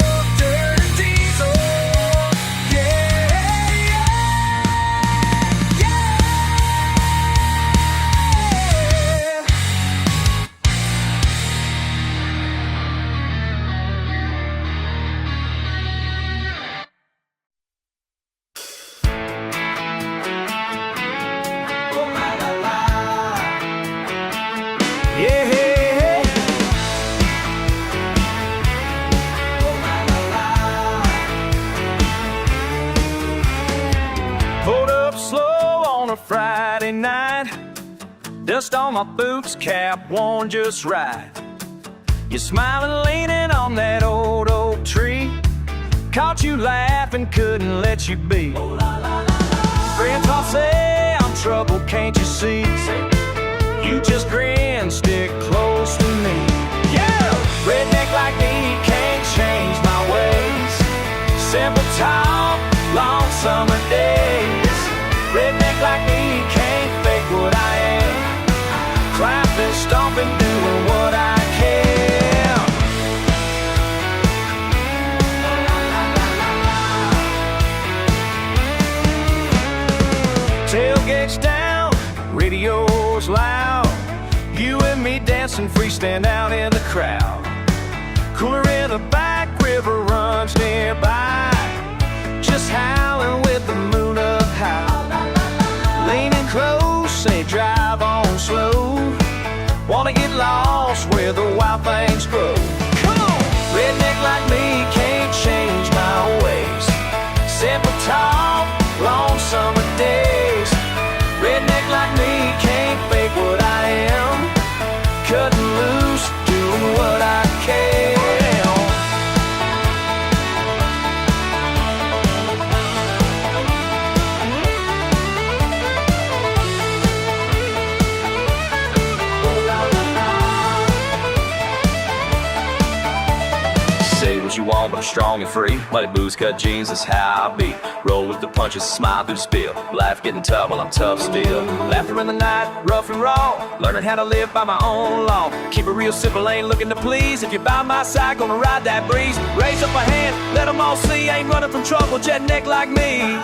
yeah, yeah. Yeah, pulled up slow on a Friday night. Dust on my boots, cap worn just right. You smiling, leaning on that old oak tree. Caught you laughing, couldn't let you be. Grandpa say I'm trouble, can't you see? You just grin, stick close to me. Yeah, redneck like me can't change my ways. Simple talk, long summer days. Redneck like me can't fake what I am. Clapping, stomping, doing what I can. Tailgates down, radio's loud. You and me dancing freestand out in the crowd. Cooler in the back, river runs nearby. Just howling with the moon up high. Leaning close, say drive on slow. Wanna get lost where the wild things grow. Come on! Redneck like me can't change my ways. Simple talk, long summer days. Redneck like me can't fake what I am. Cutting loose, doing what I can. clothes you want, but I'm strong and free. Muddy boots, cut jeans, that's how I be. Roll with the punches, smile through the spill. Life getting tough, well I'm tough still. Laughter in the night, rough and raw. Learning how to live by my own law. Keep it real simple, ain't looking to please. If you're by my side, gonna ride that breeze. Raise up a hand, let them all see. Ain't running from trouble, redneck like me.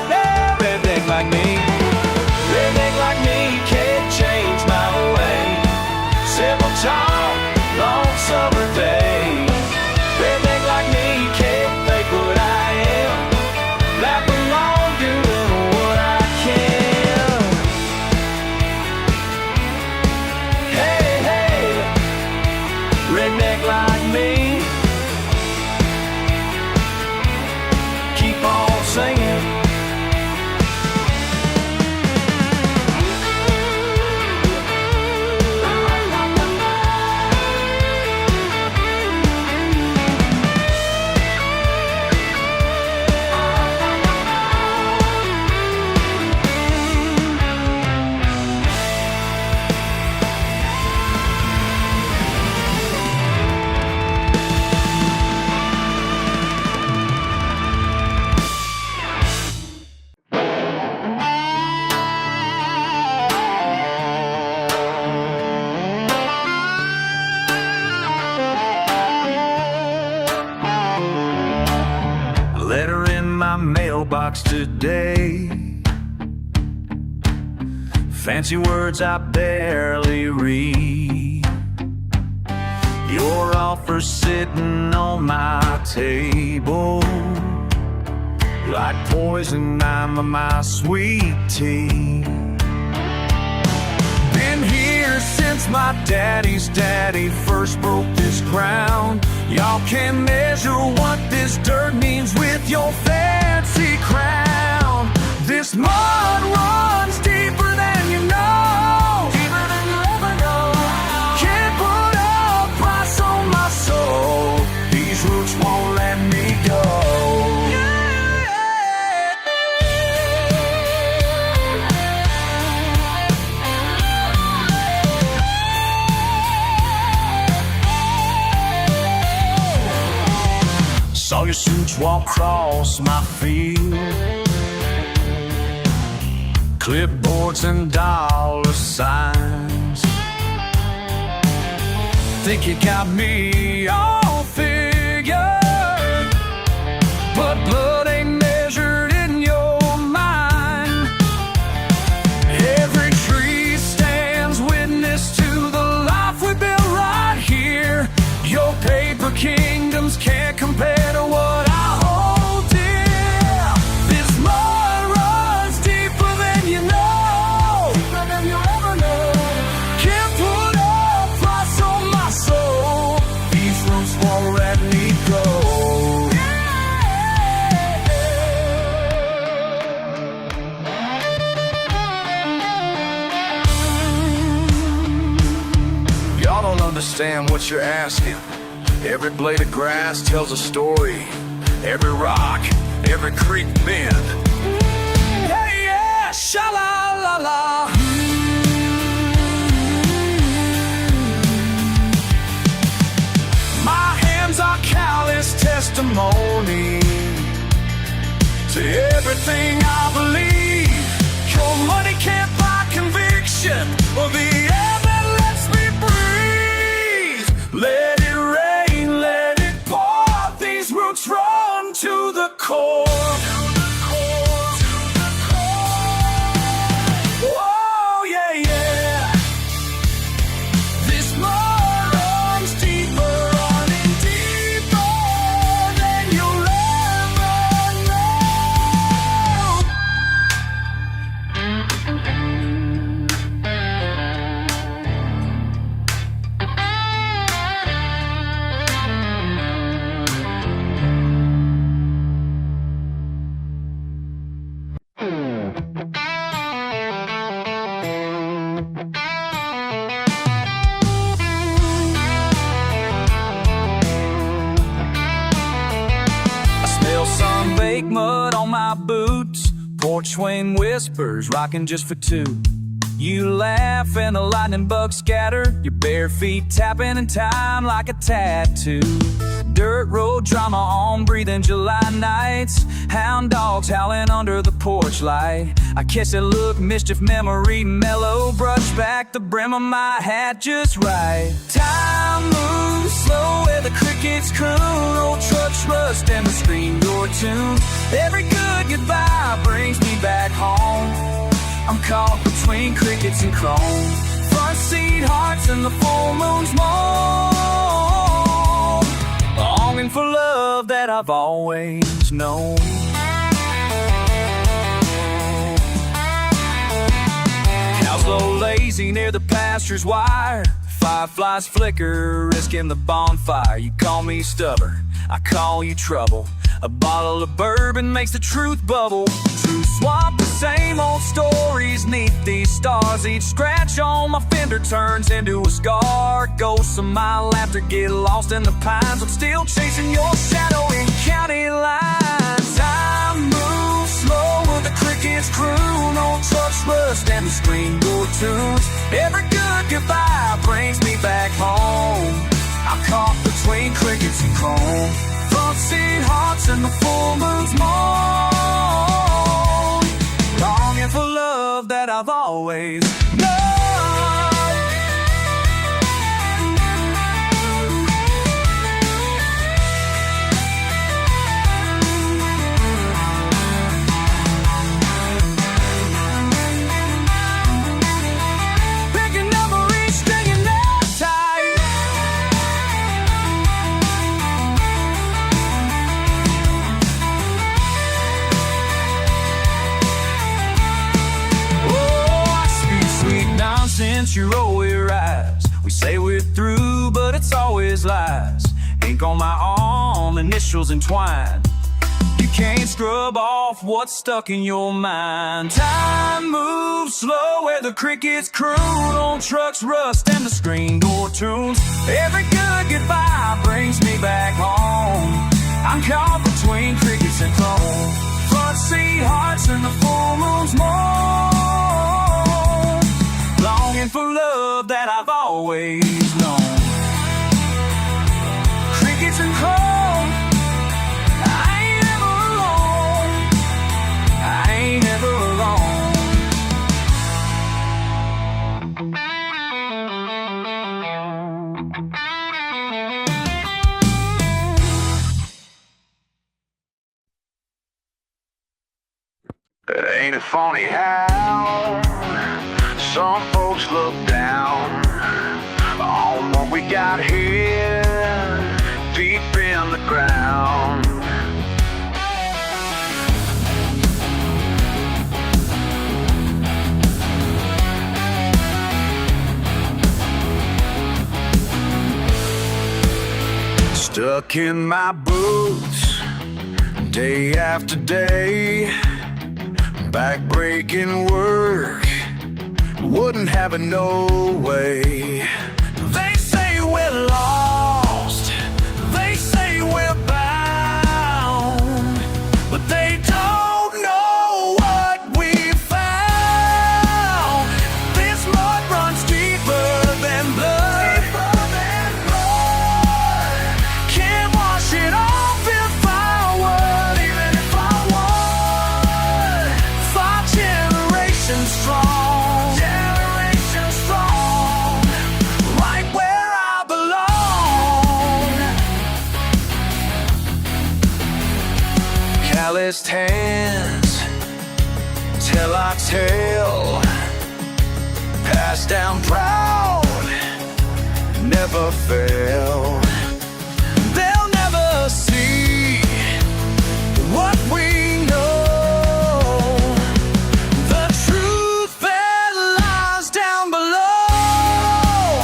Yeah, redneck like me. Redneck like me, can't change my way. Simple talk, long summer day. Redneck like me, can't fake what I am. Laugh along, doing what I can. Hey, hey, redneck like me. Keep on singing. Letter in my mailbox today. Fancy words I barely read. Your offer sitting on my table. Like poison, I'm my sweet tea. Been here since my daddy's daddy first broke this ground. Y'all can't measure what this dirt means with your fancy crown. This mud runs deeper than you know. Deeper than you ever know. Can't put a price on my soul. These roots won't let me go. Saw your suits walk across my field. Clipboards and dollar signs. Think you got me all figured, but blood ain't measured in your mind. Every tree stands witness to the life we built right here. Your paper kingdoms can't compare to what I hold dear. This mud runs deeper than you know. Deeper than you ever know. Can't put a price on my soul. These roots won't let me go. Y'all don't understand what you're asking. Every blade of grass tells a story. Every rock, every creek bend. Hey, yeah, sha-la-la-la. My hands are callous testimony to everything I believe. Your money can't buy conviction or the air that lets me breathe. Let it rain, let it pour. These roots run to the core. Oh, yeah, yeah. This mud runs deeper, running deeper than you'll ever know. Baked mud on my boots, porch swing whispers, rocking just for two. You laugh and the lightning bugs scatter, your bare feet tapping in time like a tattoo. Dirt road drama on breathing July nights, hound dogs howling under the porch light. I kiss it, look, mischief memory mellow, brush back the brim of my hat just right. Time moves slow where the crickets croon, old trucks rust and the screen door tune. Every good goodbye brings me back home. I'm caught between crickets and chrome, front seat hearts and the full moon's moan, longing for love that I've always known. Cows low lazy near the pasture's wire, fireflies flicker risking the bonfire. You call me stubborn, I call you trouble. A bottle of bourbon makes the truth bubble. To swap the same old stories neath these stars, each scratch on my fender turns into a scar. Ghosts of my laughter get lost in the pines, I'm still chasing your shadow in county lines. Time moves slow with the crickets croon, old trucks rust and the screen door tunes. Every good goodbye brings me back home. I'm caught between crickets and chrome, front seat hearts and the full moon's moan, longing for love that I've always known. Picking up a reach, stringing that tight. Since you roll your eyes, we say we're through, but it's always lies. Ink on my arm, initials entwined. You can't scrub off what's stuck in your mind. Time moves slow where the crickets croon, on trucks rust and the screen door tunes. Every good goodbye brings me back home. I'm caught between crickets and chrome, front seat hearts and the full moon's moan, longing for love that I've always known. Crickets and chrome, I ain't ever alone. I ain't ever alone. Ain't it funny how some folks look down on what we got here deep in the ground? Stuck in my boots day after day, back-breaking work, wouldn't have it no way. They say we're lost, they say we're bound, but they don't know what we found. This mud runs deeper than blood, can't wash it off if I would, even if I would. 5 generations strong, calloused hands tell our tale, passed down proud, never fail. They'll never see what we know, the truth that lies down below.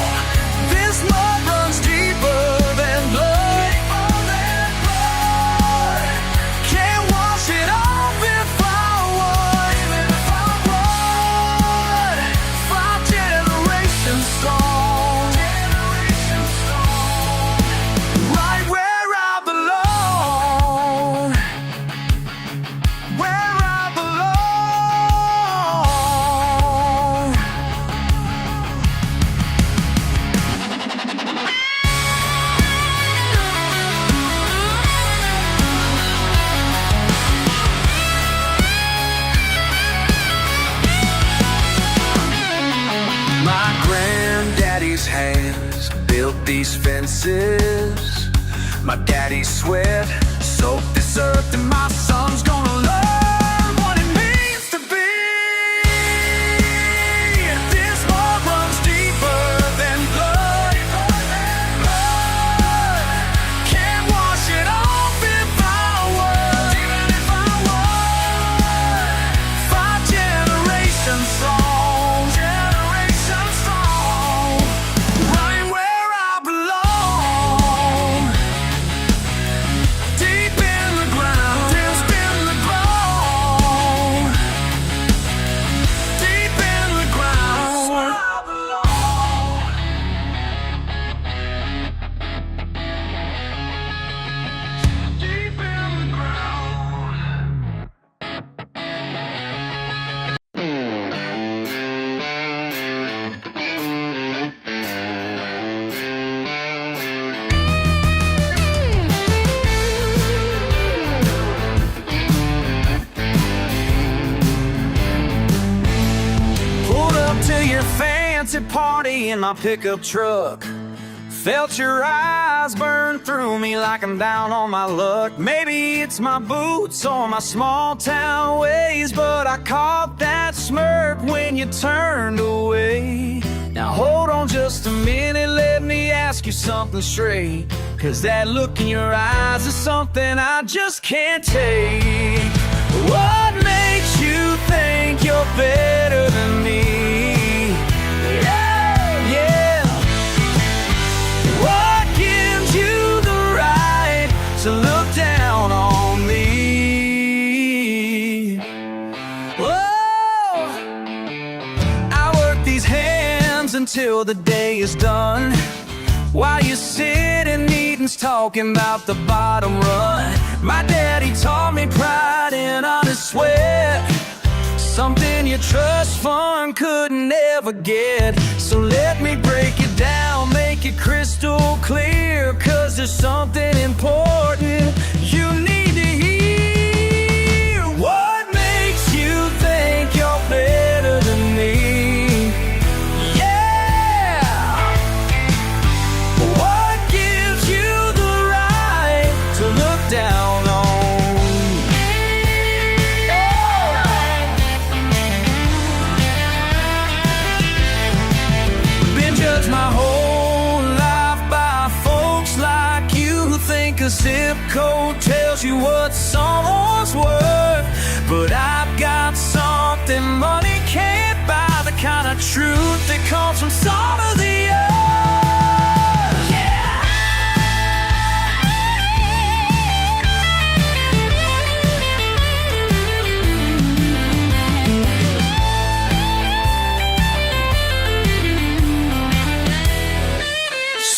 This mud runs deeper than blood, daddy's hands built these fences. My daddy's sweat soaked this earth, and my son's gonna learn what it means to be. This war runs deeper than blood. Can't wash it off if I were. Even if I were. 5 generations strong, generations strong, right where I belong. Deep in the ground, deep in the ground, deep in the ground, where I belong. Deep in the ground. Pulled up to your fancy party in my pickup truck. Felt your eyes burn through me like I'm down on my luck. Maybe it's my boots or my small town ways, but I caught that smirk when you turned away. Now hold on just a minute, let me ask you something straight. 'Cause that look in your eyes is something I just can't take. What makes you think you're better than me? Yeah, yeah. What gives you the right to look down on me? Whoa! I work these hands until the day is done, while you're sitting eating's talking about the bottom run. My daddy taught me pride in honest sweat, something your trust fund could never get. So let me break it down, make it crystal clear, 'cause there's something important you need to hear. What makes you think you're better than me? Yeah. What gives you the right to look down on me? Been judged my whole life by folks like you who think a zip code tells you what someone's worth. But I've got something money can't buy, the kind of truth that comes from some of the earth. Yeah.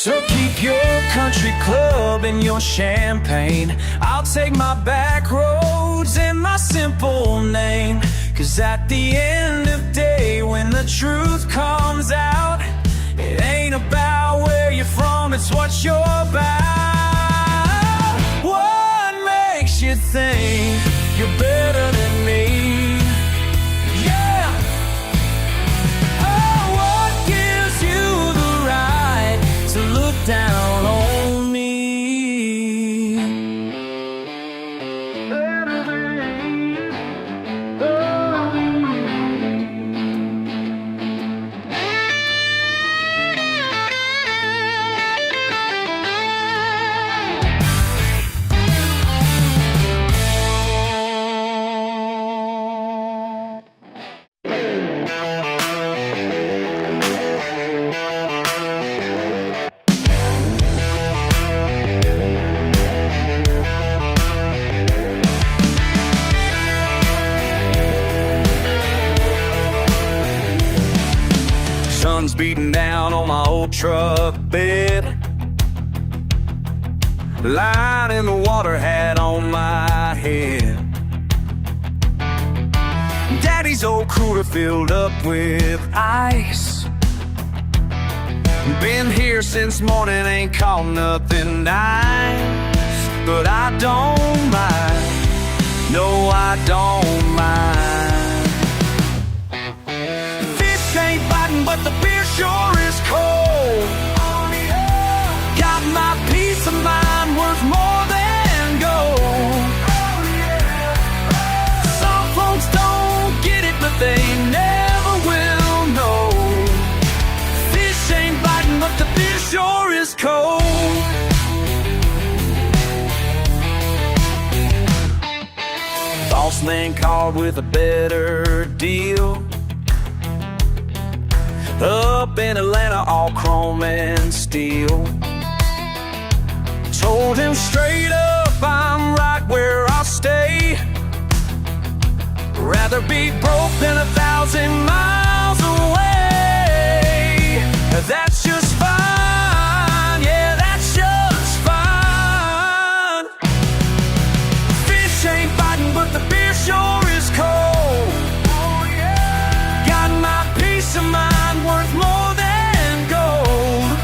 So keep your country club and your champagne. I'll take my back roads and my simple name. 'Cause at the end of day, when the truth comes out, it ain't about where you're from, it's what you're about. What makes you think you're better than me? Yeah. Oh, what gives you the right to look down on me? Sun's beating down on my old truck bed, lying in the water hat on my head. Daddy's old cooler filled up with ice. Been here since morning, ain't caught nothing nice. But I don't mind, no I don't mind. Fish ain't biting but the beer sure is cold. Got my peace of mind worth more than gold. Some folks don't get it, but they never will know. Fish ain't biting, but the beer sure is cold. Boss man called with a better deal. Up in Atlanta, all chrome and steel. Told him straight up, I'm right where I'll stay. Rather be broke than 1,000 miles away. That's just fine, yeah, that's just fine. Fish ain't biting, but the beer sure is cold. Got my peace of mind worth more than gold.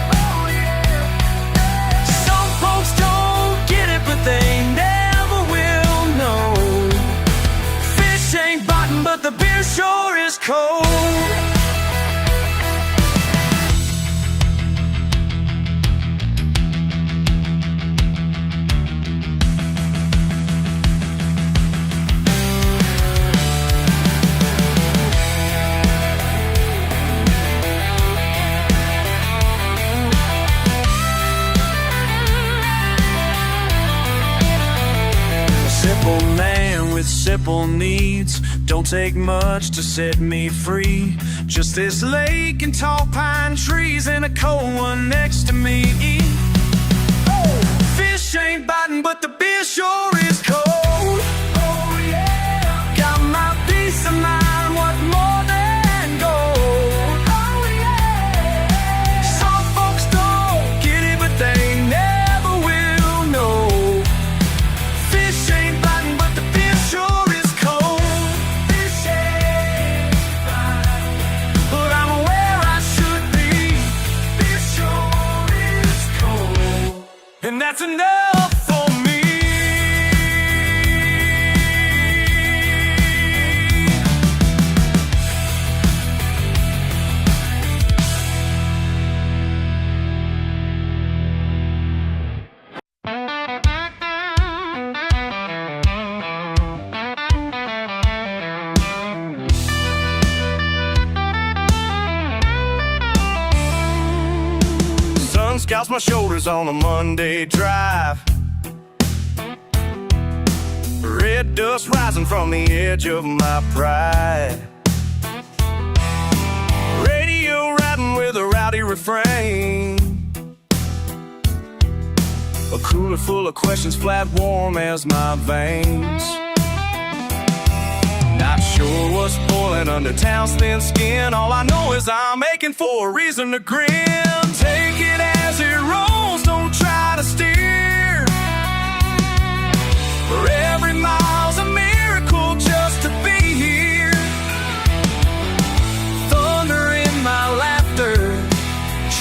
Some folks don't get it, but they never will know. Fish ain't biting, but the beer sure is cold. Simple man with simple needs. Don't take much to set me free. Just this lake and tall pine trees and a cold one next to me. Fish ain't biting, but the beer sure is cold. Oh yeah. Got my peace of mind worth more than gold. Oh yeah. Some folks don't get it, but they never will know. Fish ain't biting, but the beer sure is cold. Fish ain't biting, but I'm where I should be. Beer sure is cold, and that's enough for me. Sun scalps my shoulders on a Monday drive. Red dust rising from the edge of my pride. Radio riding with a rowdy refrain. A cooler full of questions, flat warm as my veins. Not sure what's boiling under town's thin skin. All I know is I'm aching for a reason to grin. Take it as it rolls, don't try to steer. For every mile's a miracle just to be here. Thunder in my laughter,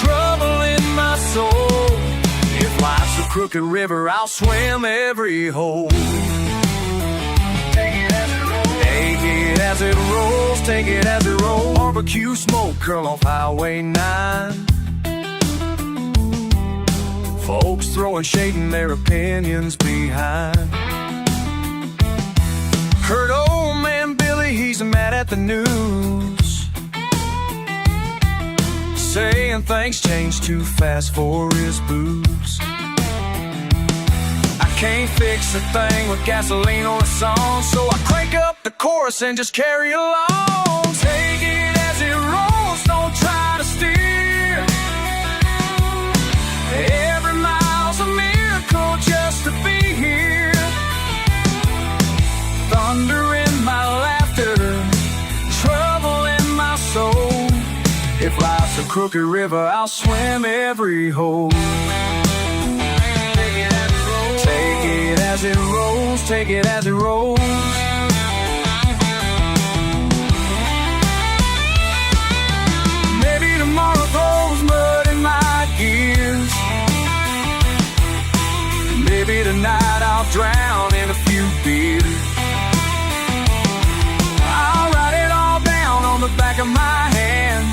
trouble in my soul. If life's a crooked river, I'll swim every hole. Take it as it rolls, take it as it rolls, take it as it rolls. Barbecue smoke curl off Highway 9. Folks throwing shade and their opinions behind. Heard old man Billy, he's mad at the news, saying things change too fast for his booze. I can't fix a thing with gasoline or a song, so I crank up the chorus and just carry along. Take it as it rolls, don't try to steer. Every mile's a miracle just to be here. Thunder in my laughter, trouble in my soul. If life's a crooked river, I'll swim every hole. Take it as it rolls, take it as it rolls, take it as it rolls. Maybe tomorrow throws mud in my gears. Maybe tonight I'll drown in a few beers. I'll write it all down on the back of my hand.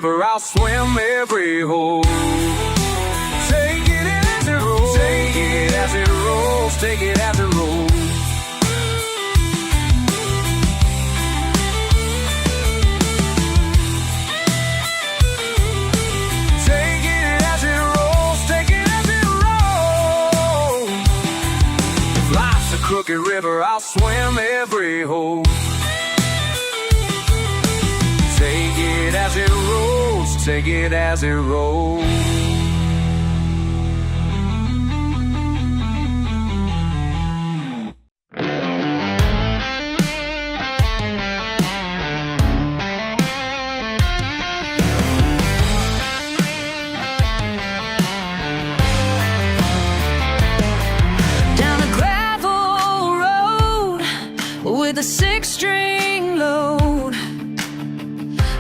river, I'll swim every hole. Take it as it rolls, take it as it rolls, take it as it rolls. Take it as it rolls, take it as it rolls. If life's a crooked river, I'll swim every hole. Take it as it rolls, take it as it rolls. Down a gravel road with a 6-string load,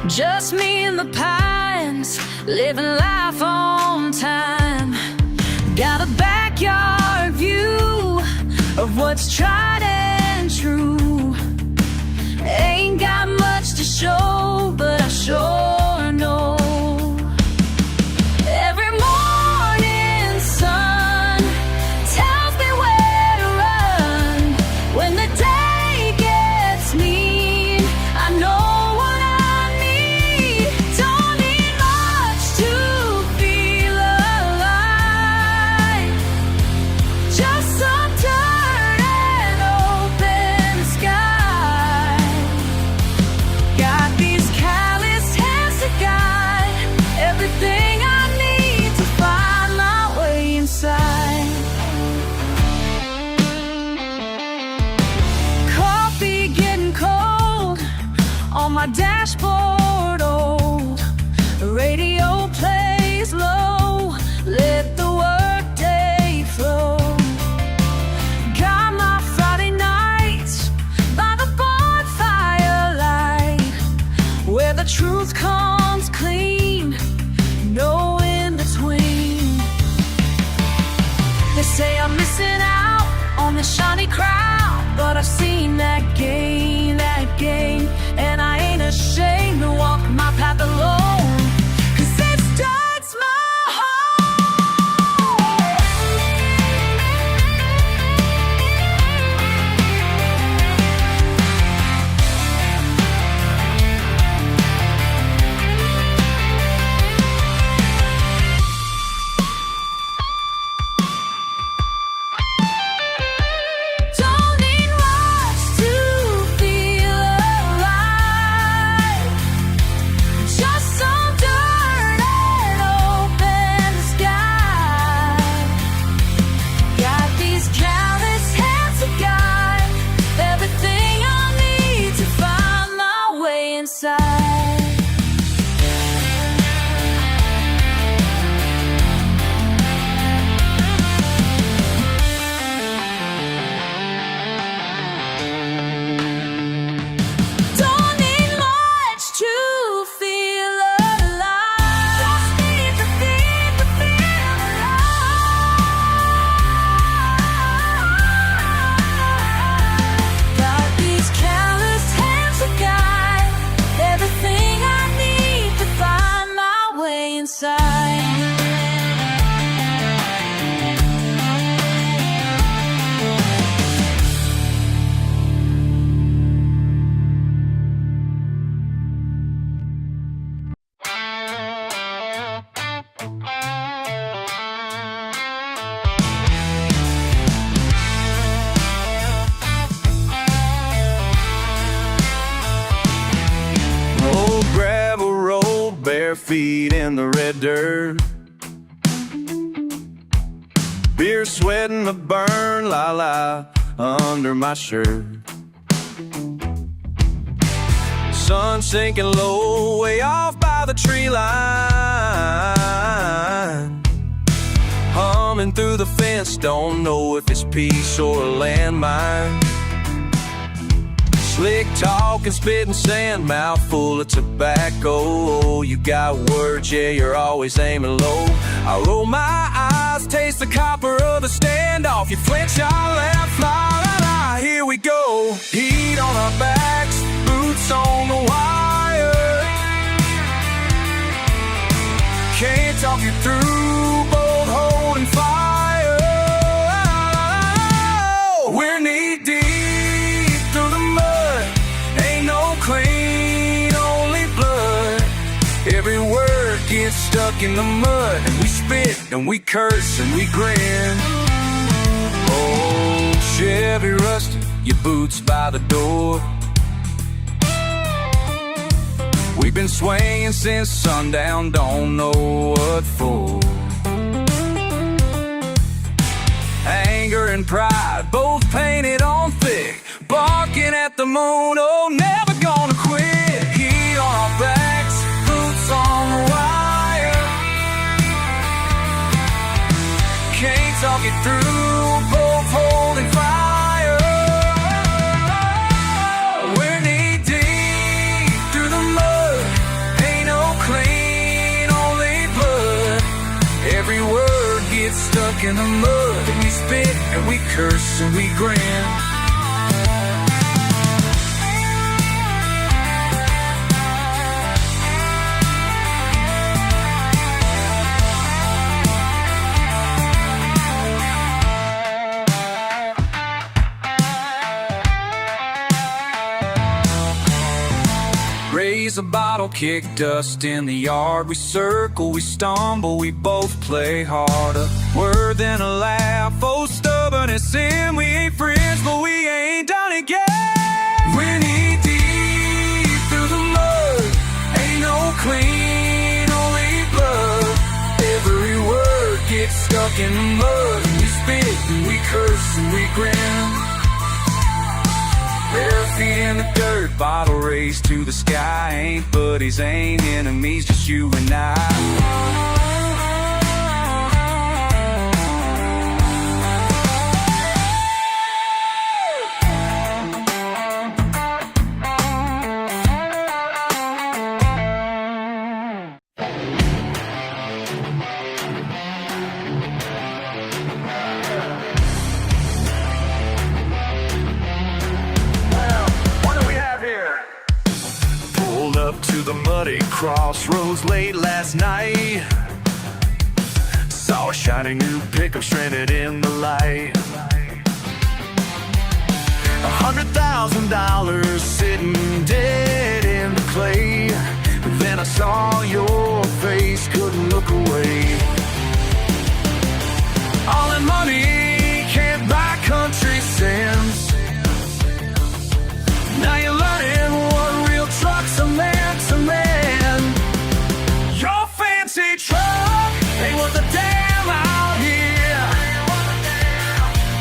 just me and the pines, living life on time. Got a backyard view of what's tried and true. Ain't got much to show, but I sure know. Every morning sun tells me where to run. When the day gets mean, I know what I need. Don't need much to feel alive. Just some dirt and open sky. Got these calloused hands to guide everything I need to find my way inside. Coffee getting cold on my dashboard old. The radio plays low, let the workday flow. Got my Friday nights by the bonfire light, where the truth comes clean, no in between. They say I'm missing out on the shiny crowd, but I've seen that gain, and I ain't ashamed to walk my path alone, 'cause it starts my Don't need much to feel alive. Just some dirt and open sky. Got these callous hands to guide everything I need to find my way inside. Don't need much to feel alive. Just need to feel alive. Got these calloused hands to guide everything I need to find my way inside. Old gravel road, bare feet in the red dirt. Beer sweating the burn, la la, under my shirt. Sun sinking low, way off by the tree line. Humming through the fence, don't know if it's peace or a landmine. Slick talk and spitting sand, mouth full of tobacco. You got words, yeah, you're always aiming low. I roll my eyes, taste the copper of the standoff. You flinch, I laugh, la la la, here we go. Heat on our backs, boots on the wire. Can't talk you through both holding fire. We're knee deep through the mud. Ain't no clean, only blood. Every word gets stuck in the mud, and we spit and we curse and we grin. Oh, Chevy rusted, your boots by the door. We've been swaying since sundown, don't know what for. Anger and pride, both painted on thick, barking at the moon, oh, never gonna quit. Heat on our backs, boots on the wire. Can't talk it through, both holding fire. We're knee deep through the mud. Ain't no clean, only blood. Every word gets stuck in the mud, and we spit and we curse and we grin. Raise a bottle, kick dust in the yard. We circle, we stumble, we both play hard. A word then a laugh, oh, stubborn as sin. We ain't friends, but we ain't done it yet. We're knee deep through the mud. Ain't no clean, only blood. Every word gets stuck in the mud, and we spit and we curse and we grin. Bare feet in the dirt, bottle raised to the sky. Ain't buddies, ain't enemies, just you and I. Up to the muddy crossroads late last night. Saw a shiny new pickup stranded in the light. $100,000 sitting dead in the clay. Then I saw your face, couldn't look away. All that money can't buy country sense. Now you're learning what real trucks are meant to man. Your fancy truck ain't worth a damn out here.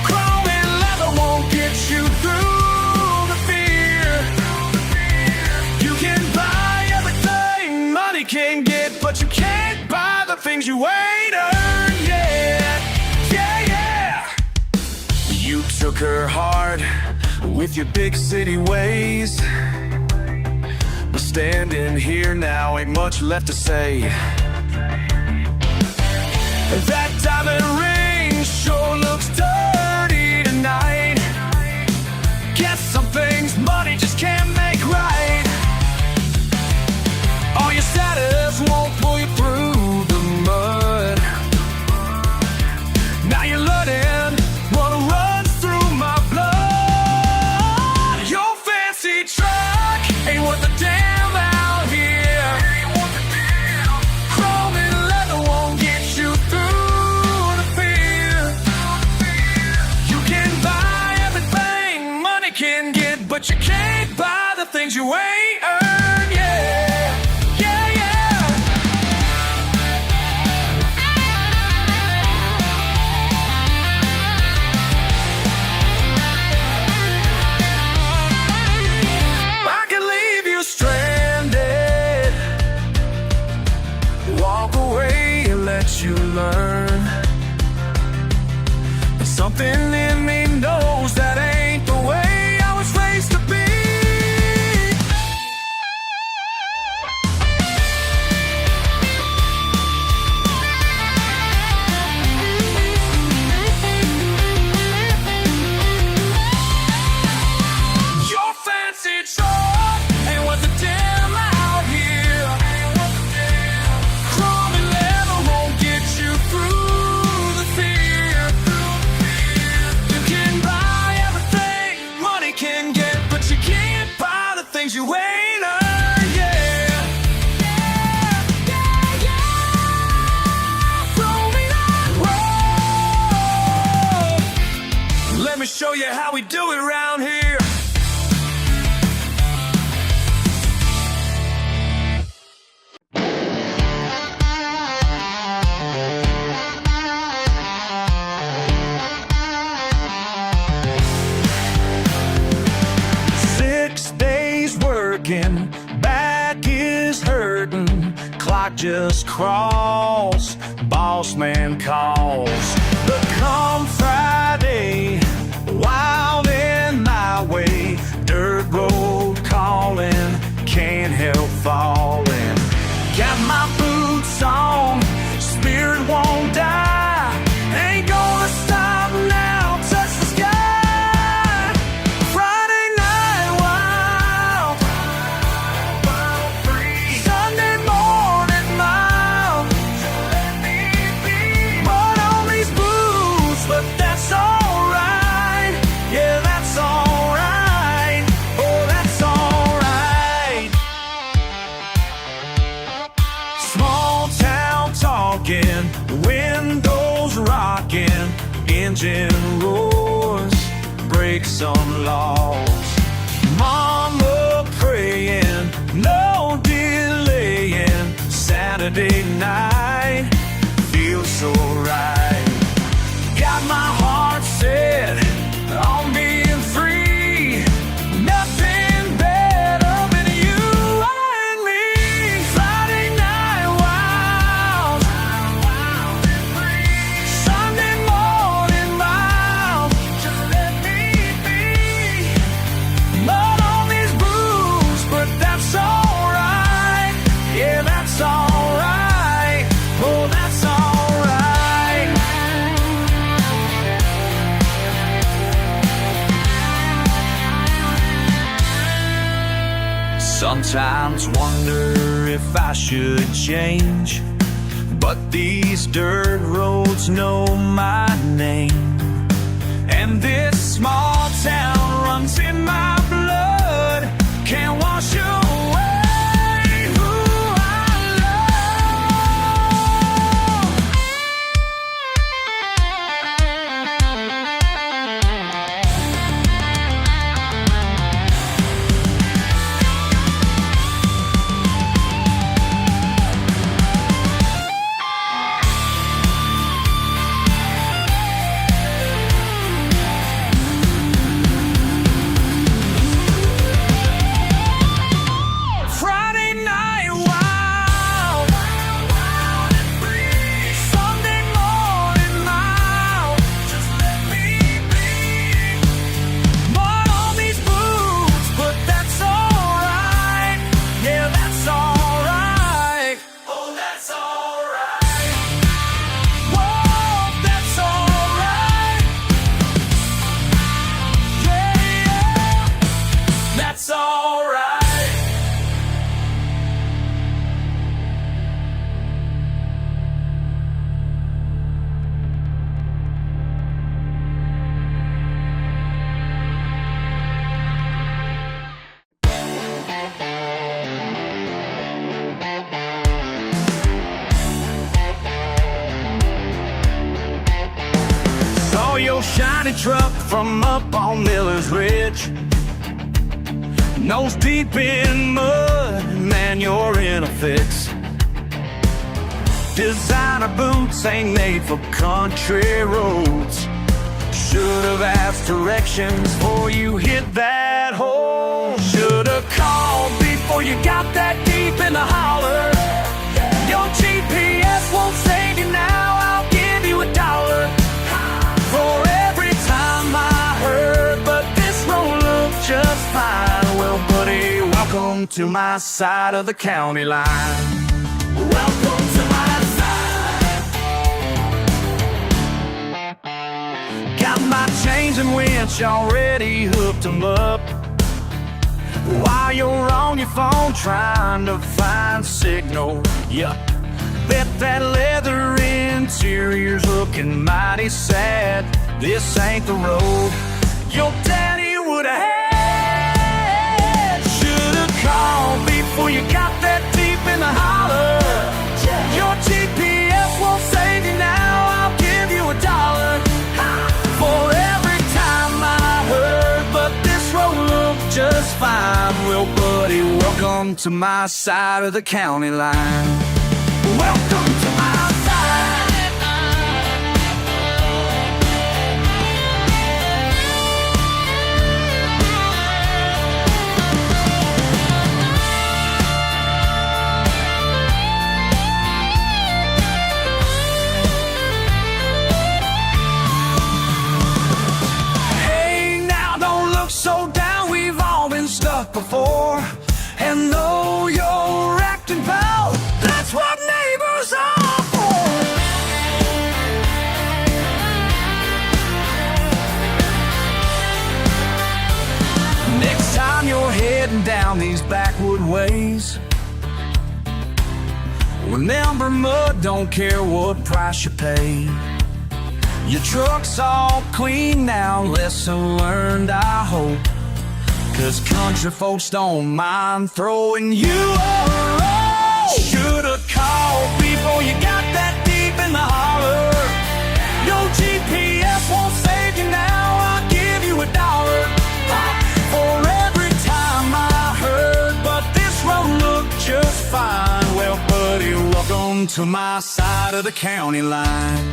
Chrome and leather won't get you through the fear. You can buy everything money can get, but you can't buy the things you ain't earned yet. Yeah, yeah. You took her heart with your big city ways, but standing here now ain't much left to say. That diamond ring sure looks dirty tonight. Guess some things money just can't make right. All your status won't pull you through the mud. Now you're learning what runs through my blood. Your fancy truck ain't worth a damn out here. Chrome and leather won't get you through the fear. You can buy everything money can get, but you can't buy the things you ain't earned yet. Yeah, yeah. I can leave you stranded, walk away and let you learn. But something in me knows that ain't the way I was raised to be. Your fancy truck ain't worth a damn out here. Chrome and leather you how we do it around here. Back is hurting, clock just crawls, boss man calls. But come Friday, wild in my way, dirt road calling, can't help falling. Got my boots on, spirit won't die, ain't gonna stop now, touch the sky. Windows rocking, engine roars, brakes on laws. Mama praying, no delaying. Saturday night feels so right. Got my heart set on being free. Nothing better than you and me. Friday night wild, Sunday morning mild. Just let me be. Mud on these boots, but that's alright. Yeah, that's alright. Oh, that's alright. Sometimes wonder if I should change, but these dirt roads know my name. And this small town runs in my blood, can't wash away who I love. Friday night wild, Sunday morning mild. Just let me be. Mud on these boots, but that's alright. Yeah, that's alright. Oh, that's alright. Whoa, that's alright. Yeah, that's alright. Saw your shiny truck from up on Miller's Ridge. Nose deep in mud, man, you're in a fix. Designer boots ain't made for country roads. Should've asked directions before you hit that hole. Should've called before you got that deep in the holler. Your GPS won't save you now, I'll give you $1 for every time I heard, but this road looked just fine. Well, buddy, welcome to my side of the county line. Welcome to my side. Got my chains and winch already hooked 'em up, while you're on your phone trying to find signal. Yeah, bet that leather interior's looking mighty sad. This ain't the road your daddy would've had. Should've called before you got that deep in the holler. Your GPS won't save you now, I'll give you $1 for every time I Welcome to my side of the county line. Welcome to my side. Hey, now don't look so down. We've all been stuck before. And though you're acting foul, that's what neighbors are for. Next time you're heading down these backwood ways, remember, mud don't care what price you pay. Your truck's all clean now, lesson learned, I hope. 'Cause country folks don't mind throwing you a roll. Should've called before you got that deep in the holler. Your GPS won't save you now, I'll give you $1 for every time I heard, but this road looked just fine. Well, buddy, welcome to my side of the county line.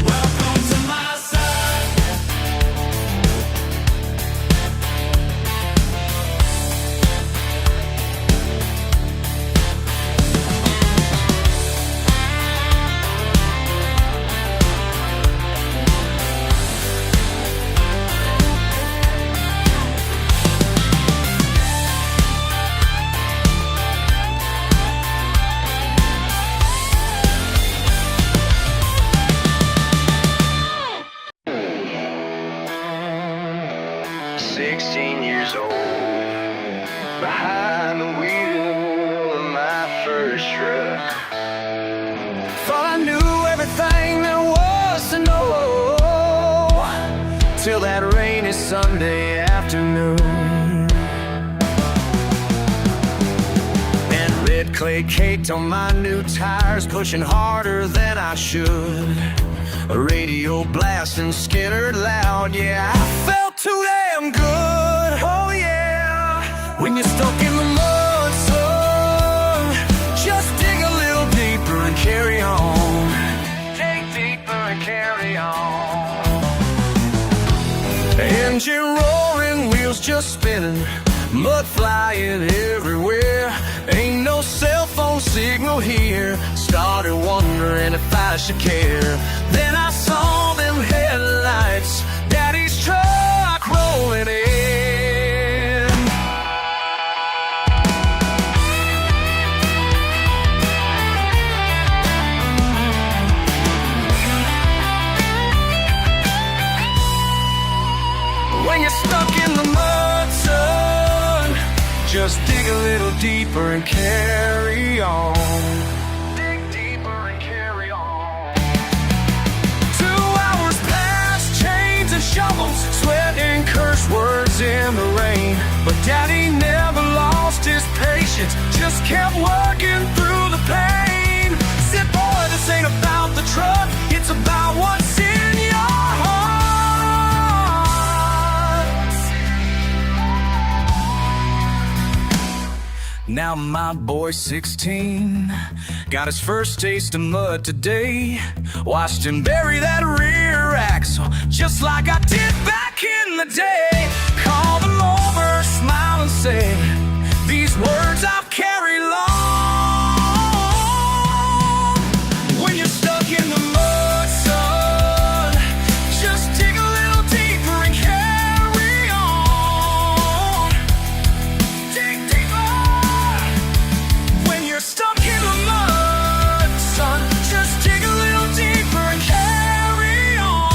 Welcome to my side. Behind the wheel of my first truck. Thought I knew everything there was to know, till that rainy Sunday afternoon. And red clay caked on my new tires, pushing harder than I should. A radio blasting skittered loud, yeah, I felt too damn good. Oh yeah, when you're stuck in the mud, son, just dig a little deeper and carry on. Dig deeper and carry on. Engine roaring, wheels just spinning, mud flying everywhere. Ain't no cell phone signal here. Started wondering if I should care. Then I saw them headlights, Daddy's truck rolling in. When you're stuck in the mud, son, just dig a little deeper and carry on. Dig deeper and carry on. 2 hours past, chains and shovels, sweat and curse words in the rain. But Daddy never lost his patience, just kept working through the pain. Said, boy, this ain't about the truck, it's about what's in your heart. Now my boy's 16, got his first taste of mud today. Watched him bury that rear axle, just like I did back in the day. Call them over, smile and say, these words I've carried long. When you're stuck in the mud, son, just dig a little deeper and carry on. Dig deeper. When you're stuck in the mud, son, just dig a little deeper and carry on.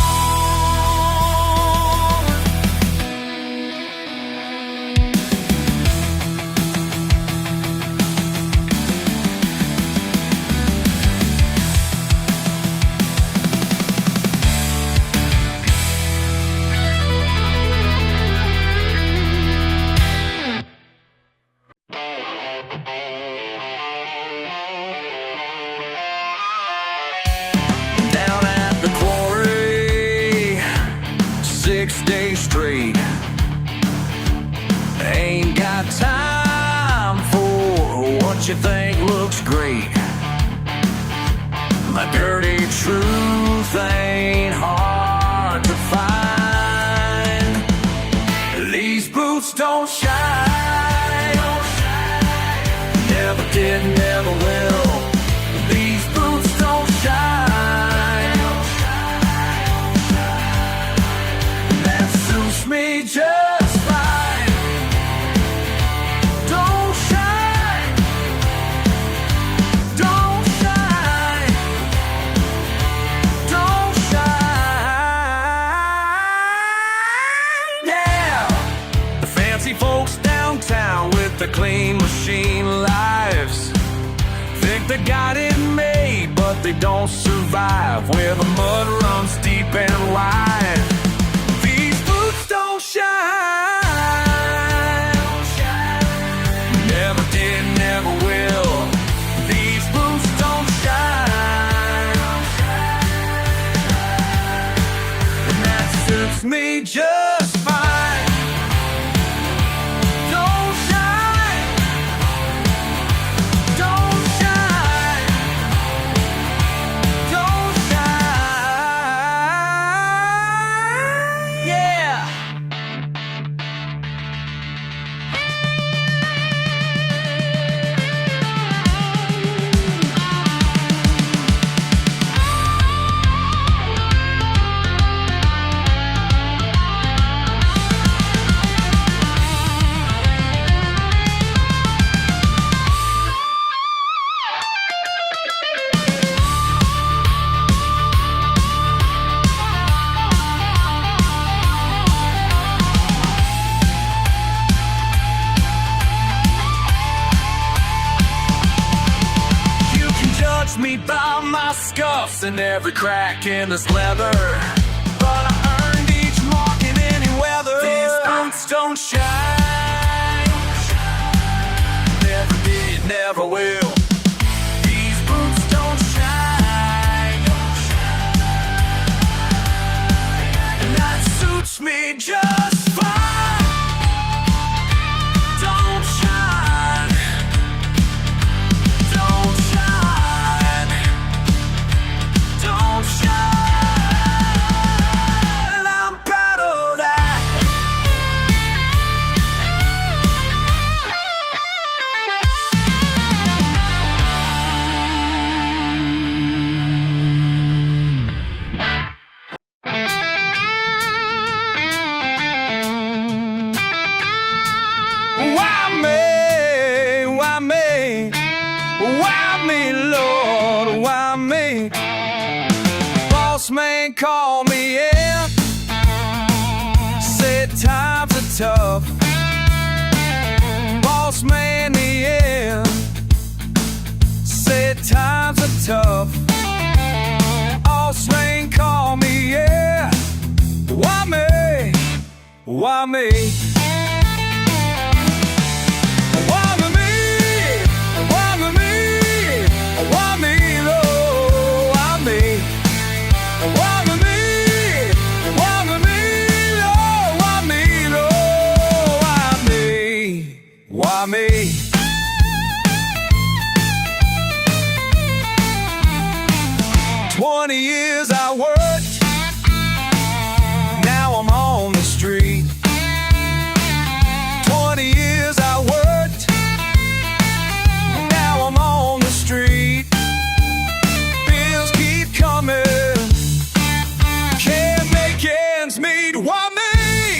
they got it made, but they don't survive where the mud runs deep and wide. These boots don't shine. Never did, never will. These boots don't shine. And that suits me just fine. Don't shine. Don't shine. Don't shine. Yeah. Me by my scuffs and every crack in this leather, but I earned each mark in any weather. These boots don't shine. Never did, never will. These boots don't shine. And that suits me just fine. Don't shine. Don't shine. Don't shine. I'm proud of that. Why me? Why me? Why me, Lord? Why me? Boss man called me in, said times are tough. Boss man the end, said times are tough. Boss man called me, yeah. Why me? Why me? Why me? Why me? Why me, Lord? Why me? Why me? Why me, Lord? Why me, Lord? Why me? Why me? 20 years I worked, now I'm on the street. 20 years I worked, now I'm on the street. Bills keep coming, can't make ends meet. Why me?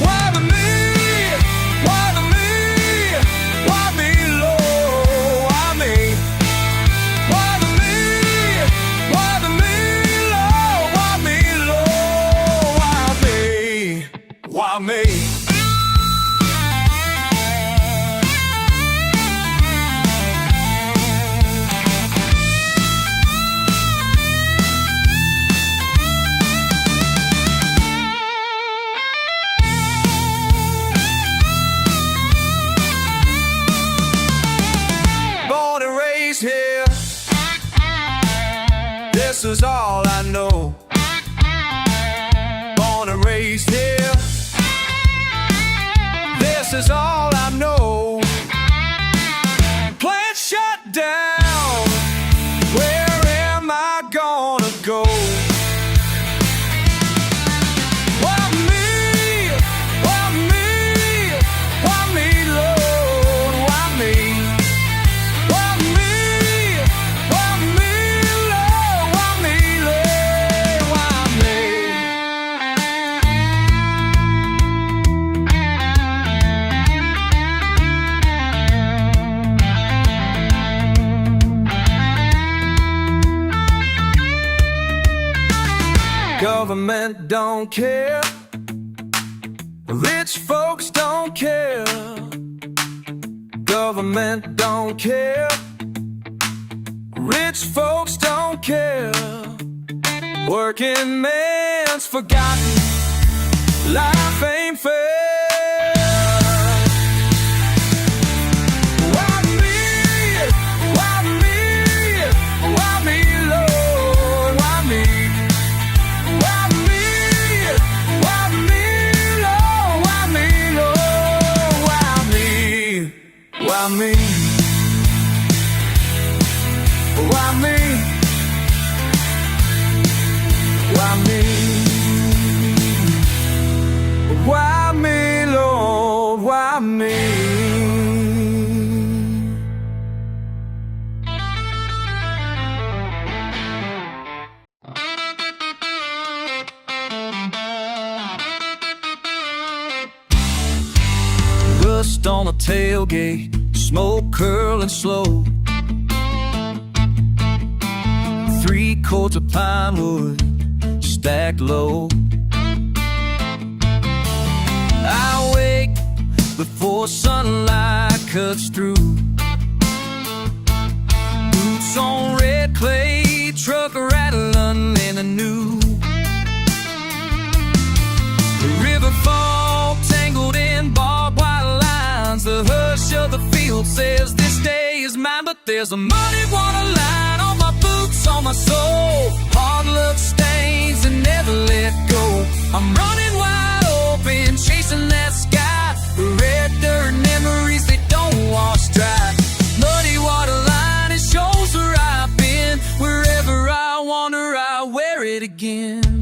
Why me? Why me? Why me, Lord? Why me? Why me? Why me, Lord? Why me, Lord? Why me? Why me? Born and raised here, this is all I know. Born and raised here, this is all I know. Plant shut down, where am I gonna go? Why me? Why me? Why me, Lord? Why me? Why me? Why me, Lord? Why me, Lord? Why me? Government don't care, rich folks don't care. Government don't care, rich folks don't care, working man's forgotten, life ain't fair. Why me? Why me? Why me, Lord? Why me? Why me? Why me, Lord? Why me, Lord? Why me? Why me? Why me? Why me? Why me, Lord? Why me? Rust on a tailgate, smoke curling slow. 3 cords of pine wood stacked low. I wake before sunlight cuts through. Boots on red clay, truck rattling in a new. The river fall tangled in barbed wire lines. The hush of the field says this day is mine, but there's a muddy water line on my boots, on my soul. Hard luck stains and never let go. I'm running wide open, chasing that sky. Red dirt memories, they don't wash dry. Muddy water line, it shows where I've been. Wherever I wander, I wear it again.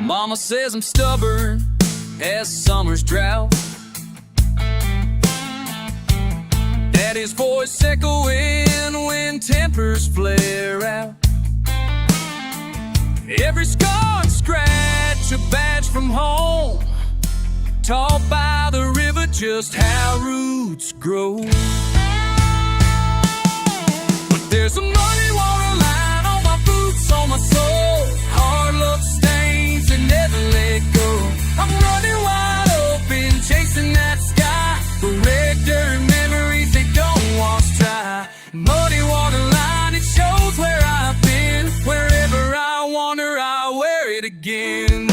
Mama says I'm stubborn as summer's drought. Daddy's voice echoing when tempers flare out. Every scar and scratch a badge from home, taught by the river just how roots grow. But there's a muddy water line on my boots, on my soul. Hard luck stains and never let go. I'm running wide open, chasing that sky. Red dirt memories, they don't wash dry. Muddy water line, it shows where I've been. Wherever I wander, I wear it again.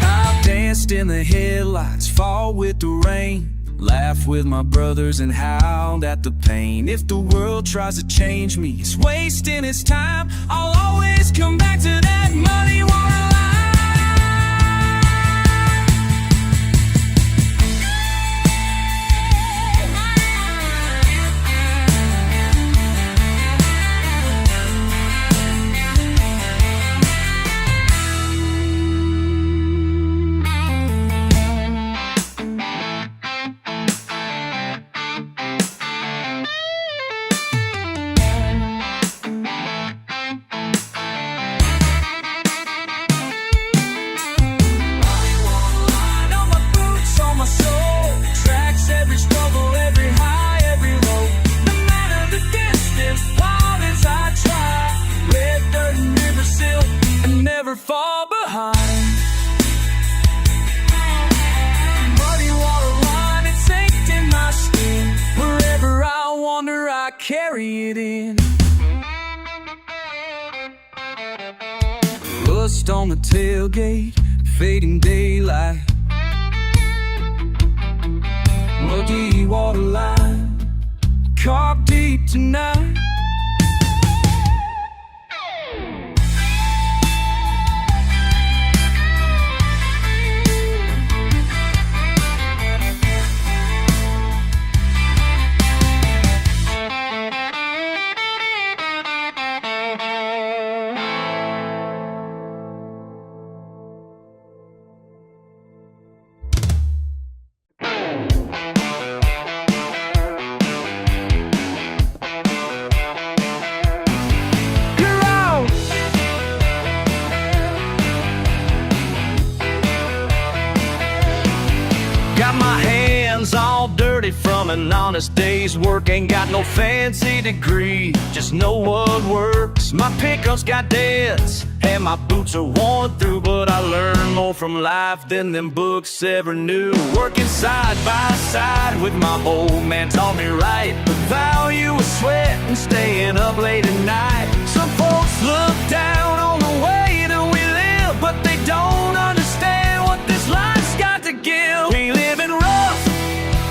I've danced in the headlights, fought with the rain, laughed with my brothers and howled at the pain. If the world tries to change me, it's wasting its time. I'll always come back to that muddy water line. Fall behind. Muddy water line, it's inked in my skin. Wherever I wander, I carry it in. Rust on the tailgate, fading daylight. Muddy water line, carved deep tonight. learned it from an honest day's work. Ain't got no fancy degree, just know what works. My pickup's got dents and my boots are worn through, but I learned more from life than them books ever knew. Working side by side with my old man taught me right the value of sweat and staying up late at night. Some folks look down on the way that we live, but they don't understand what this life's got to give. We live in rough,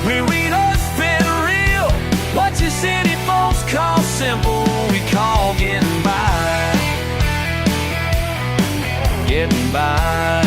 we read us been real. What you city folks call simple, we call getting by. Getting by.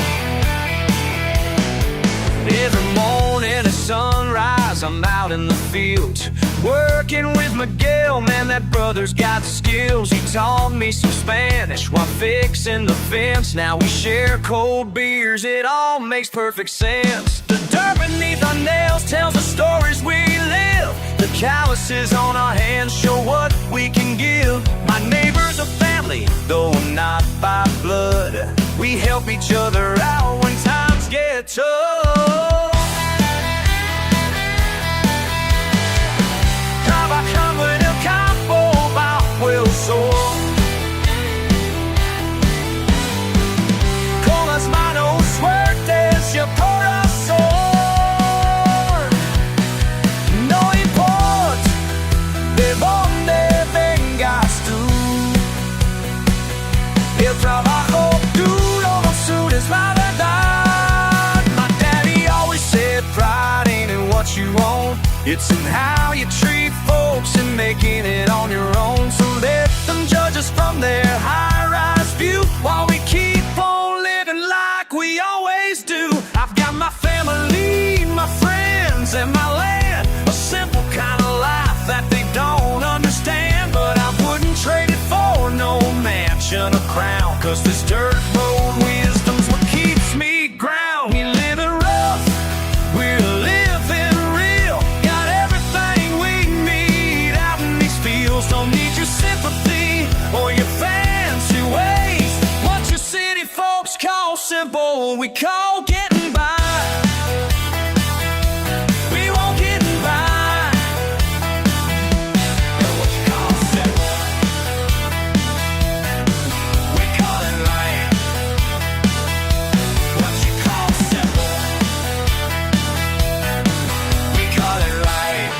Every morning at sunrise, I'm out in the field working with Miguel. Man, that brother's got skills. He taught me some Spanish while fixing the fence. Now we share cold beers, it all makes perfect sense. The dirt beneath our nails tells the stories we live. The calluses on our hands show what we can give. My neighbor's a family, though not by blood. We help each other out when times get tough. Trabajando en el campo bajo el sol, con las manos fuertes y el corazón. No importa de dónde vengas tú, el trabajo duro no sur es la verdad. My daddy always said pride ain't in what you own, it's in how you treat folks and making it on your own. So let them judge us from their high-rise view while we keep on living like we always do. I've got my family, my friends, and my land, a simple kind of life that they don't understand. But I wouldn't trade it for no mansion or crown, 'cause this dirt road wisdom's what keeps me ground. We live it rough, we're living real, got everything we need out in these fields. Don't need your sympathy or your fancy ways. What your city folks call simple, we call getting by. We won't get by. What you call simple, we call it right. What you call simple, we call it right.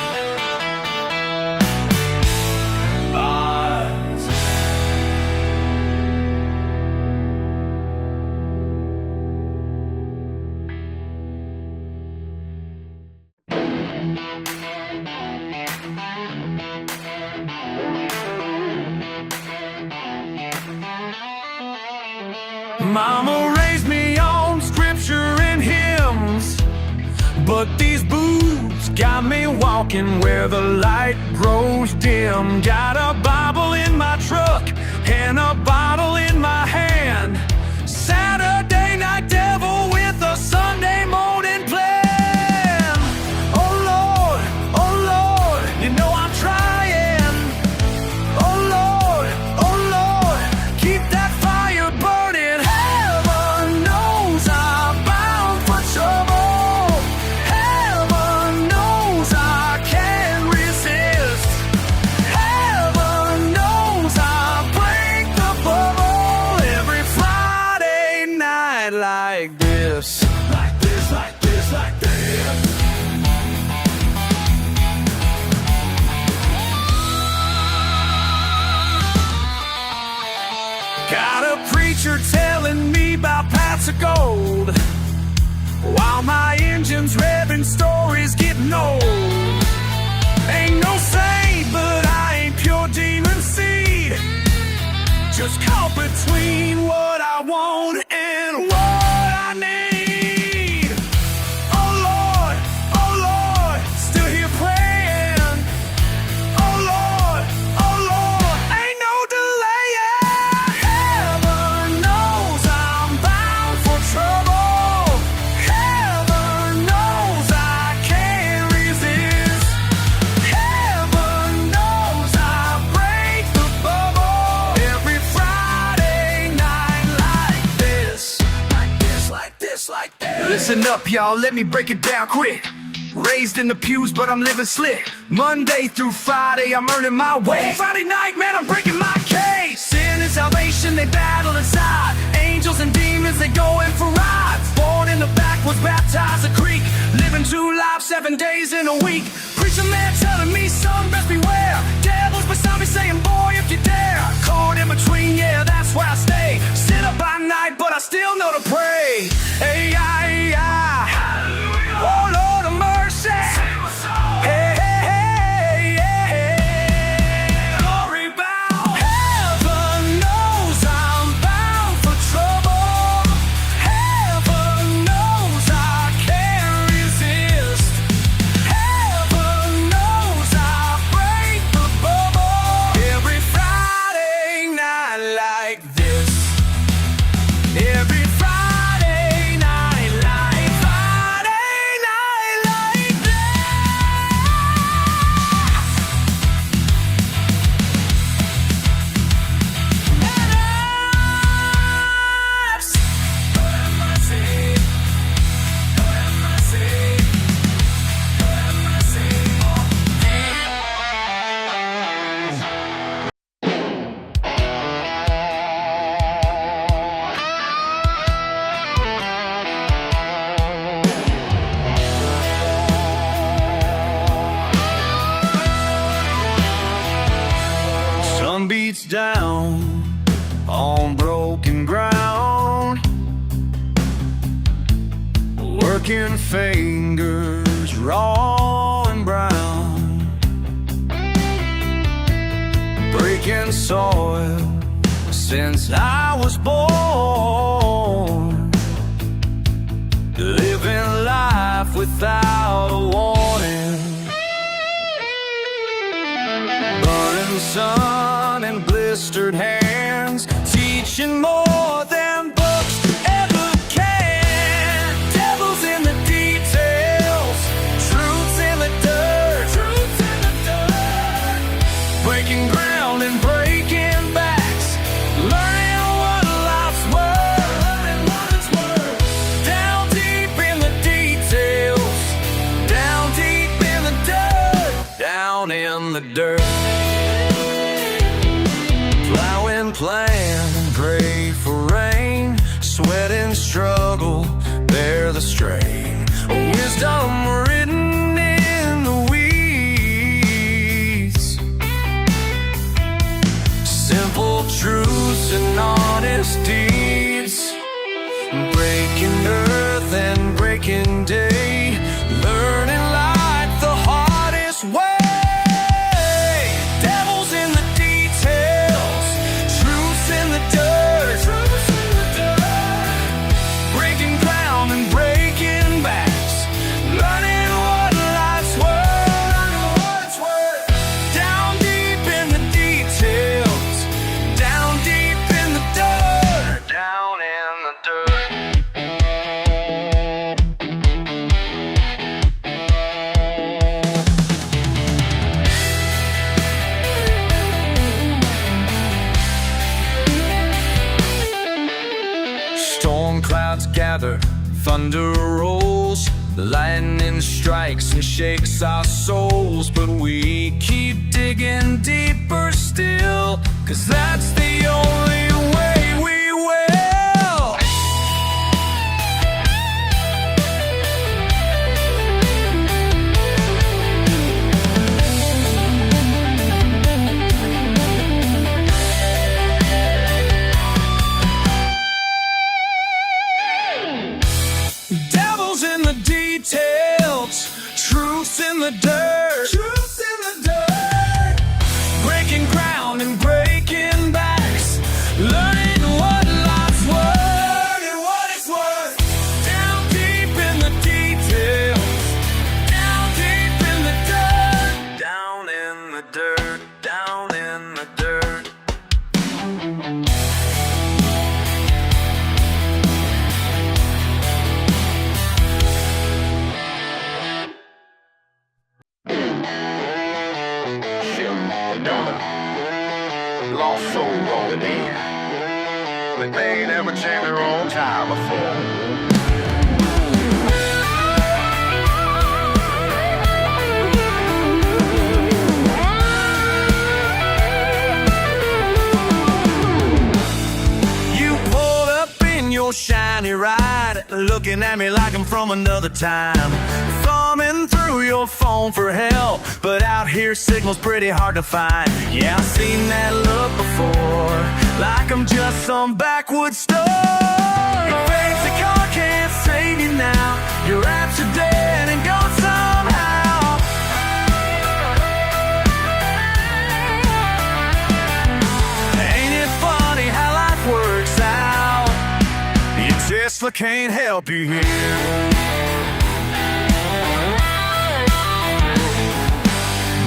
Bars. Mama raised me on scripture and hymns, but these boots got me walking where the light grows dim. Got a Bible in my truck and a bottle in my hand. Saturday night devil with a Sunday morning plan. Oh Lord, you know I'm trying. Oh Lord, keep that fire burning. Heaven knows I'm bound for trouble. Heaven knows I can't resist. Heaven knows I break the bubble every Friday night like this. Like this, like this, like this. Got a preacher telling me about paths of gold, while my engine's revving, stories getting old. Ain't no saint, but I ain't pure demon seed, just caught between what I want and what I need. Oh Lord, still here praying. Oh Lord, ain't no delaying. Heaven knows I'm bound for trouble. Heaven knows I can't resist. Heaven knows I break the bubble every Friday night like this. Like this, like this, like this. Listen up, y'all, let me break it down quick. Raised in the pews, but I'm living slick. Monday through Friday, I'm earning my way. Friday night, man, I'm breaking my case. Sin and salvation, they battle inside. Angels and demons, they go in for rides. Born in the backwoods, baptized a creek. Living 2 lives, 7 days in a week. Preacher man telling me, son, best beware. Devils beside me saying, boy, if you dare. Caught in between, yeah, that's where I stay. Sit up by night, but I still know to pray. Hey, oh, Lord of mercy. Hey, hey, hey, hey. Glory bound. Heaven knows I'm bound for trouble. Heaven knows I can't resist. Heaven knows I break the bubble. Every Friday night like this. Every Friday night like Friday night like sun beats down on broken ground. Working fingers raw and brown. Breaking soil since I was born. Living life without a warning. Burning sun and blistered hands, teaching more than books ever can. Devils in the details, truths in the dirt, truths in the dirt. Breaking ground and breaking backs, learning what life's worth, learning what it's worth. Down deep in the details, down deep in the dirt, down in the dirt. Plowing, plan, pray for rain. Sweat and struggle, bear the strain. Wisdom written in the weeds. Simple truths and honest deeds. Breaking earth and breaking day. Learning life the hardest way. Devils in the details, truths in the dirt, truths in the dirt. Breaking ground and breaking backs, learning what life's worth, learning what it's worth. Down deep in the details, down deep in the dirt, down in the dirt. Storm clouds gather, thunder rolls, lightning strikes and shakes our souls. But we keep digging deeper still, 'cause that's the only way we will. Devils in the details, truths in the dirt, truths in the dirt. Breaking ground and breaking backs, learning what life's worth and what it's worth. Down deep in the details, down deep in the dirt, down in the dirt, down in the dirt. Lost soul rolling in, but they ain't ever changed their own time before. looking at me like I'm from another time. Thumbing through your phone for help, but out here signal's pretty hard to find. Yeah, I've seen that look before, like I'm just some backwoods store. Your fancy car can't save you now. Your apps are dead and gone somehow. Ain't it funny how life works out? Your Tesla can't help you here.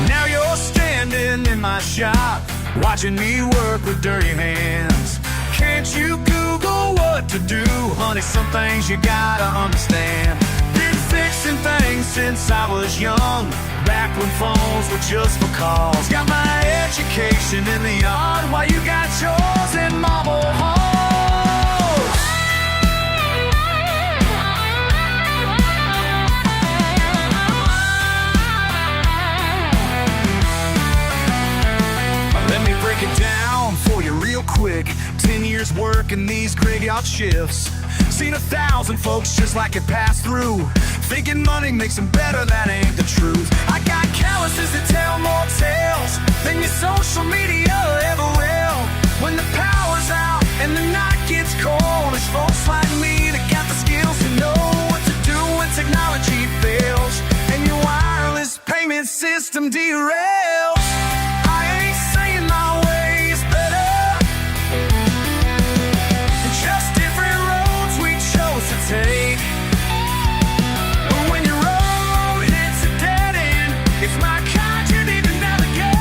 Now you're standing in my shop, watching me work with dirty hands. Can't you Google what to do? Honey, some things you gotta understand. Been fixing things since I was young, back when phones were just for calls. Got my education in the yard while you got yours in mobile homes. Let me break it down for you real quick. 10 years working these graveyard shifts. Seen 1,000 folks just like it pass through, thinking money makes them better, that ain't the truth. I got calluses that tell more tales than your social media ever will. When the power's out and the night gets cold, there's folks like me that got the skills to know what to do when technology fails and your wireless payment system derails. I ain't saying my way is better, just different roads we chose to take. But when your road hits a dead end, it's my kind you need to navigate.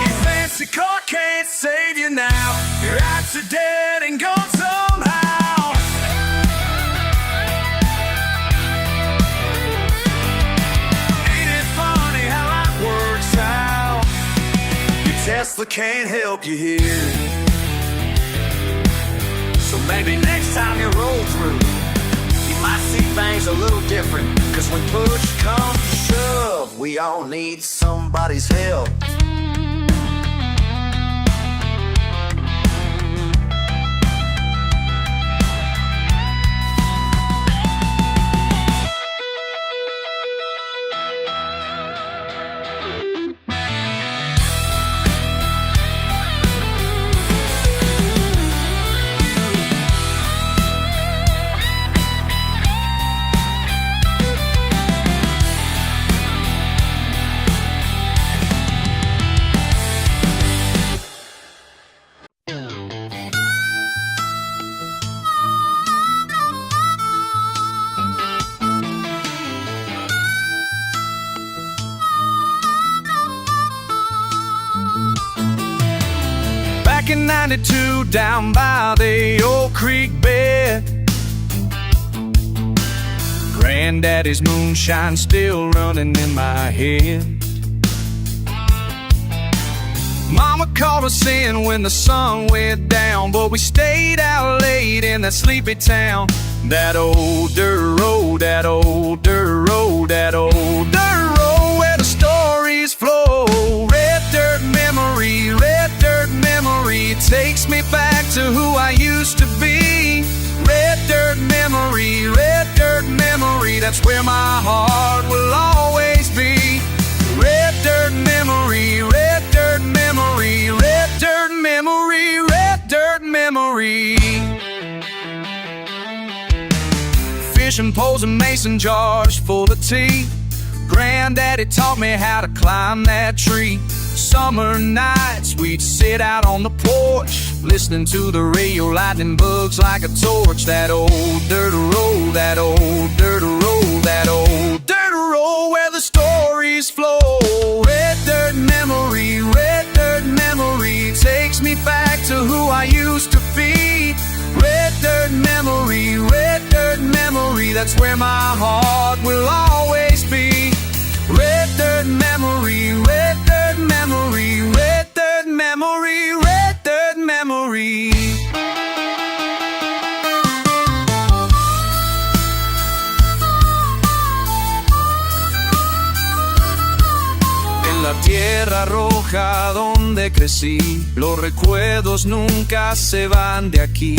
Your fancy car can't save you now. Your apps are dead and gone somehow. Ain't it funny how life works out? Your Tesla can't help you here. So maybe next time you roll through, you might see things a little different. Cause when push comes to shove, we all need somebody's help. Back in 92 down by the old creek bed, Granddaddy's moonshine still running in my head. Mama called us in when the sun went down, but we stayed out late in that sleepy town. That old dirt road, that old dirt road, that old dirt road where the stories flow. Red dirt memory, red dirt memory takes me back to who I used to be. Red dirt memory, that's where my heart will always be. Red dirt memory, red dirt memory, red dirt memory, red dirt memory. Fishing poles and mason jars full of tea. Granddaddy taught me how to climb that tree. Summer nights we'd sit out on the porch, listening to the radio, lightning bugs like a torch. That old dirt road, that old dirt road, that old dirt road where the stories flow. Red dirt memory takes me back to who I used to be. Red dirt memory, that's where my heart will always be. Red dirt memory, red dirt memory, red dirt memory, red dirt memory. En la tierra roja donde crecí, los recuerdos nunca se van de aquí.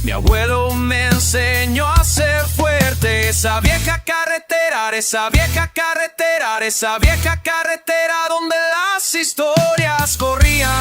Mi abuelo me enseñó a ser fuerte. Esa vieja carretera, esa vieja carretera, esa vieja carretera donde las historias corrían.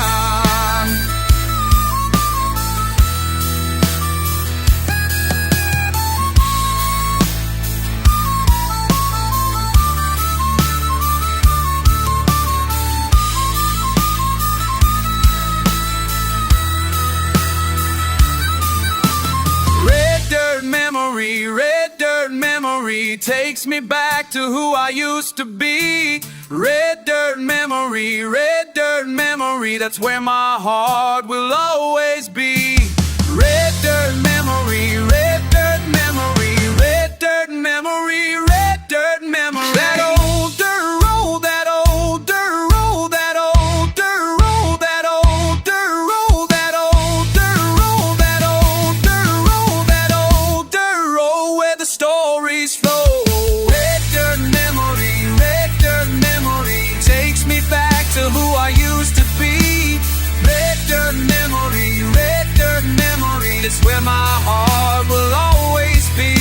Red dirt memory takes me back to who I used to be. Red dirt memory, that's where my heart will always be. Red dirt memory, red dirt memory, red dirt memory, red dirt memory. That old dirt road, that old dirt road, that old dirt road, that old dirt road, that old dirt road, that old dirt road, that old dirt road where the stories flow. Red dirt memory takes me back to who I used to be. Red dirt memory, that's where my heart will always be.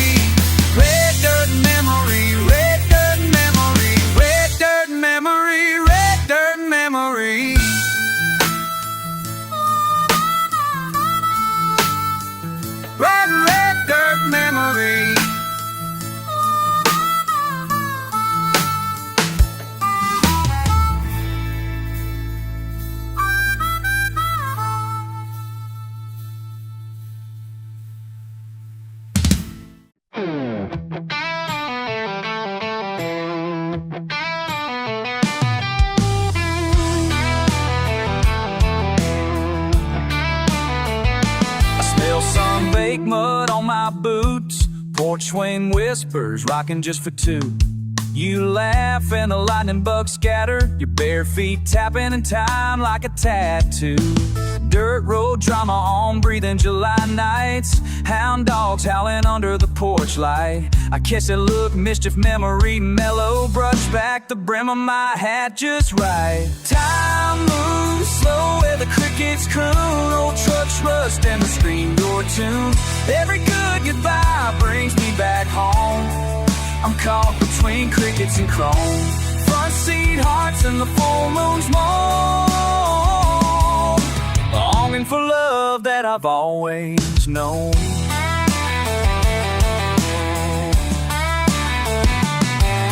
Red dirt memory, red dirt memory, red dirt memory, red dirt memory. Red dirt memory. Sun-baked mud on my boots, porch swing whispers, rocking just for two. You laugh and the lightning bugs scatter, your bare feet tapping in time like a tattoo. Dirt road drama on breathing July nights, hound dogs howling under the porch light. I catch that look, mischief memory mellow, brush back the brim of my hat just right. Time moves slow where the crickets croon, old trucks rust and the screen door tune. Every good goodbye brings me back home. I'm caught between crickets and chrome, front seat hearts and the full moon's moan, longing for love that I've always known.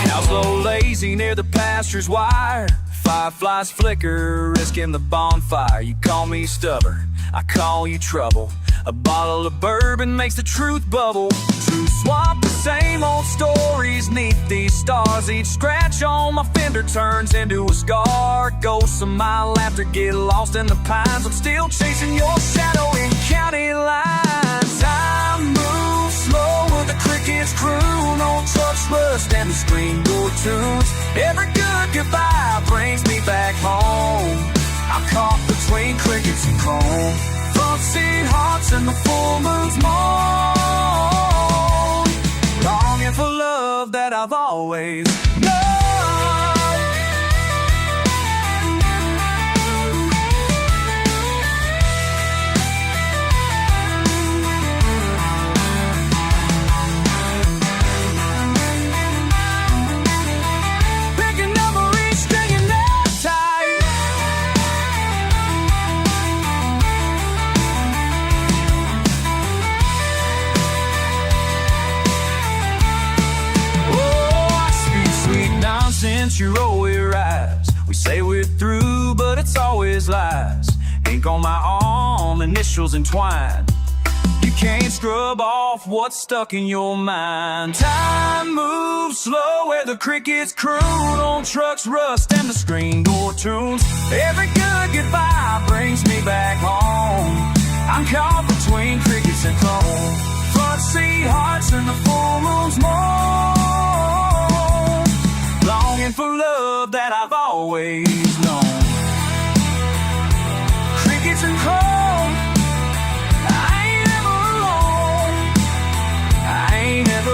Cows low lazy near the pasture's wire, fireflies flicker risking the bonfire. You call me stubborn, I call you trouble. A bottle of bourbon makes the truth bubble. To swap the same old stories neath these stars. Each scratch on my fender turns into a scar. Ghosts of my laughter get lost in the pines. I'm still chasing your shadow in county lines. Time moves slow with the crickets croon, old trucks rust and the screen door tunes. Every good goodbye brings me back home. I'm caught between crickets and chrome, front seat hearts and the full moon's moan, longing for love that I've always known. Picking memories, stringing them tight. Since you roll we rise, we say we're through, but it's always lies. Ink on my arm, initials entwined. You can't scrub off what's stuck in your mind. Time moves slow where the crickets croon, old trucks rust and the screen door tunes. Every good goodbye brings me back home. I'm caught between crickets and chrome, front seat hearts and the full moon's moan, longing for love that I've always known. Crickets and chrome, I ain't ever alone. I ain't ever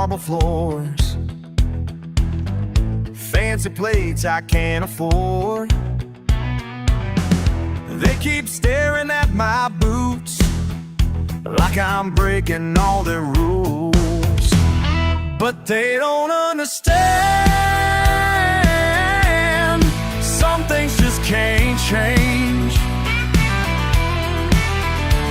marble floors, fancy plates I can't afford. They keep staring at my boots like I'm breaking all their rules, but they don't understand. Some things just can't change.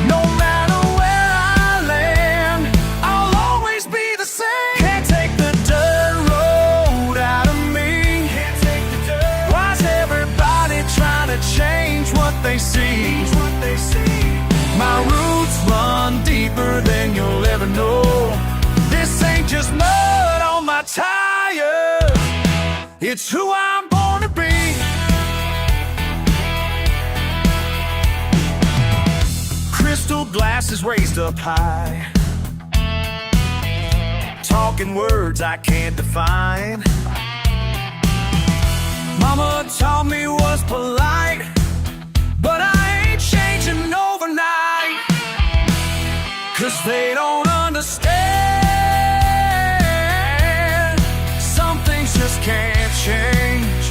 No matter where I land, I'll always be the same. Can't take the dirt road out of me. Can't take the dirt. Why's everybody trying to change what they see? My roots run deeper than you'll ever know. This ain't just mud on my tires, it's who I'm born to be. Crystal glasses raised up high, talking words I can't define. Mama taught me what's polite, but I ain't changing overnight, 'cause they don't understand. Some things just can't change.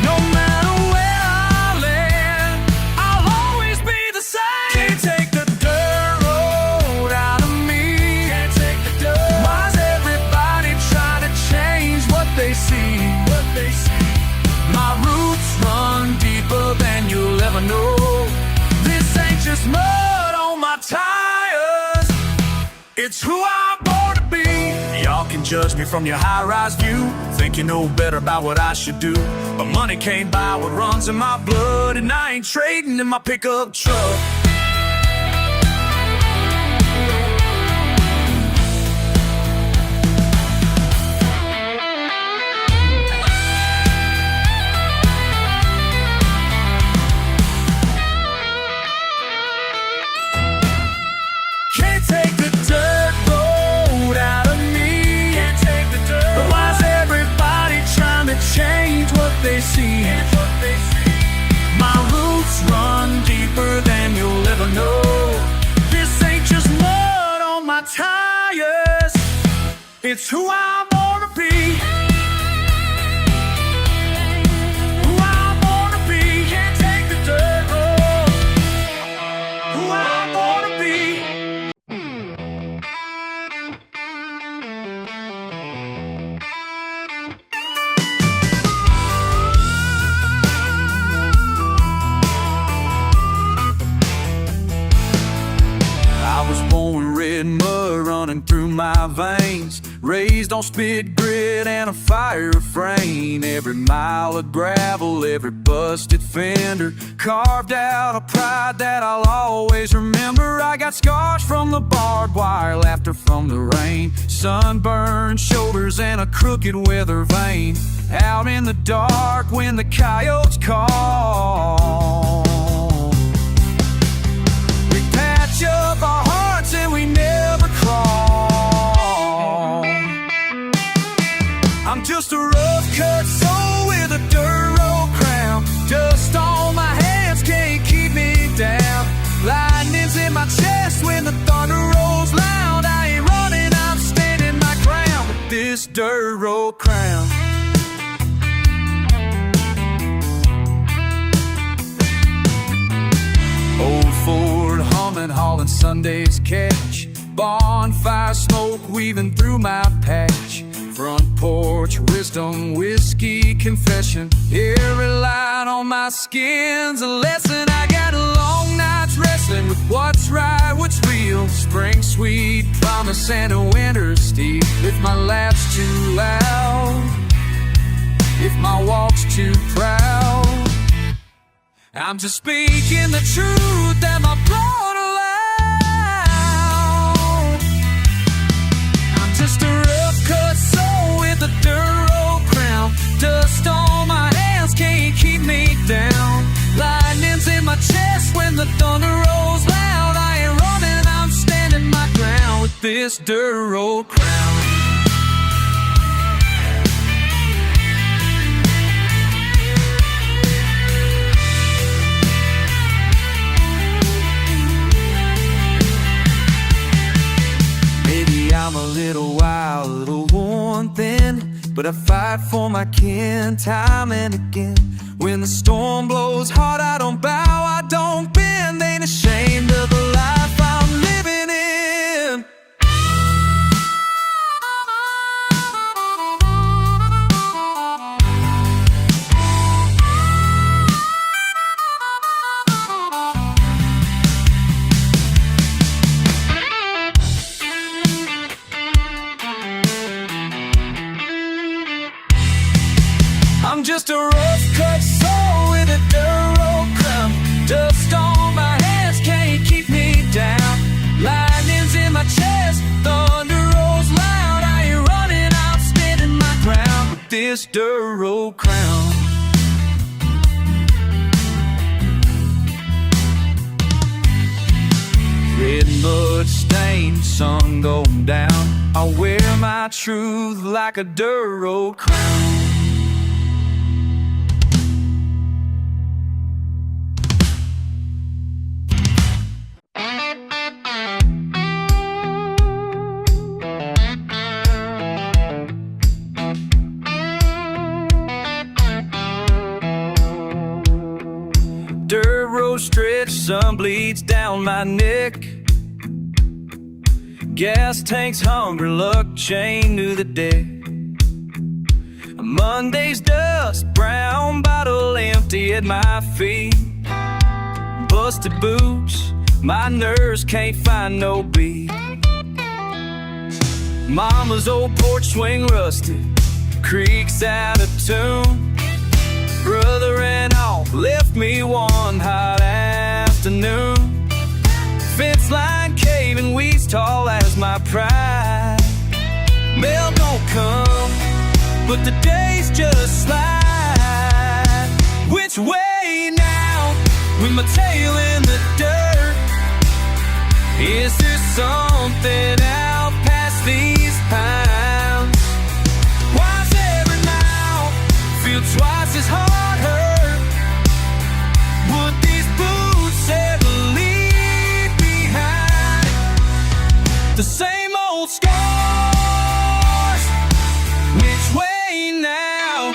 No matter where I land, I'll always be the same. Can't take the dirt road out of me. Can't take the dirt. Why's everybody trying to change what they see? My roots run deeper than you'll ever know. This ain't just mud on my tires, it's who I'm born to be. Y'all can judge me from your high-rise view, think you know better about what I should do, but money can't buy what runs in my blood, and I ain't trading in my pickup truck. Can't take the dirt road out of me. Can't take the dirt. But why's everybody trying to change what they see? My roots run deeper than you'll ever know. This ain't just mud on my tires, it's who I'm born to be. Who I'm born to be. Can't take the dirt road. Who I'm born to be. I was born red mud running through my veins, raised on spit grit and a fire frame. Every mile of gravel, every busted fender, carved out a pride that I'll always remember. I got scars from the barbed wire, laughter from the rain, sunburned shoulders and a crooked weather vein. Out in the dark when the coyotes call, we patch up our hearts and we never crawl. I'm just a rough cut soul with a dirt road crown. Dust on my hands can't keep me down. Lightning's in my chest when the thunder rolls loud. I ain't running, I'm standing my ground with this dirt road crown. Old Ford humming, hauling Sunday's catch, bonfire smoke weaving through my patch. Front porch, wisdom, whiskey, confession, every line on my skin's a lesson. I got a long nights wrestling with what's right, what's real. Spring sweet promise and a winter steep. If my laugh's too loud, if my walk's too proud, I'm just speaking the truth that my blood allowed. I'm just a rough cut soul with a dirt road crown. Dust on my hands can't keep me down. Lightning's in my chest when the thunder rolls loud. I ain't running, I'm standing my ground with this dirt road crown. but I fight for my kin time and again. When the storm blows hard, I don't bow, I don't bend. Ain't ashamed of the life I'm living in. I'm just a rough-cut soul with a dirt road crown. Dust on my hands can't keep me down. Lightning's in my chest, thunder rolls loud. I ain't running, I'm standing my ground with this dirt road crown. Red mud stained, sun going down. I wear my truth like a dirt road crown. Dirt road stretch, sun bleeds down my neck. Gas tanks, hunger, luck chained to the deck. Monday's dust, brown bottle empty at my feet. Busted boots, my nerves can't find no beat. Mama's old porch swing rusted, creak's out of tune. Brother and all left me one hot afternoon. Fence line caving, weeds tall as my pride. Mail don't come, but the days just slide. Which way now, with my tail in the dirt? Is there something out past these pines? Why's every mile feel twice as hard? Would these boots ever leave behind the same old scars? Which way now?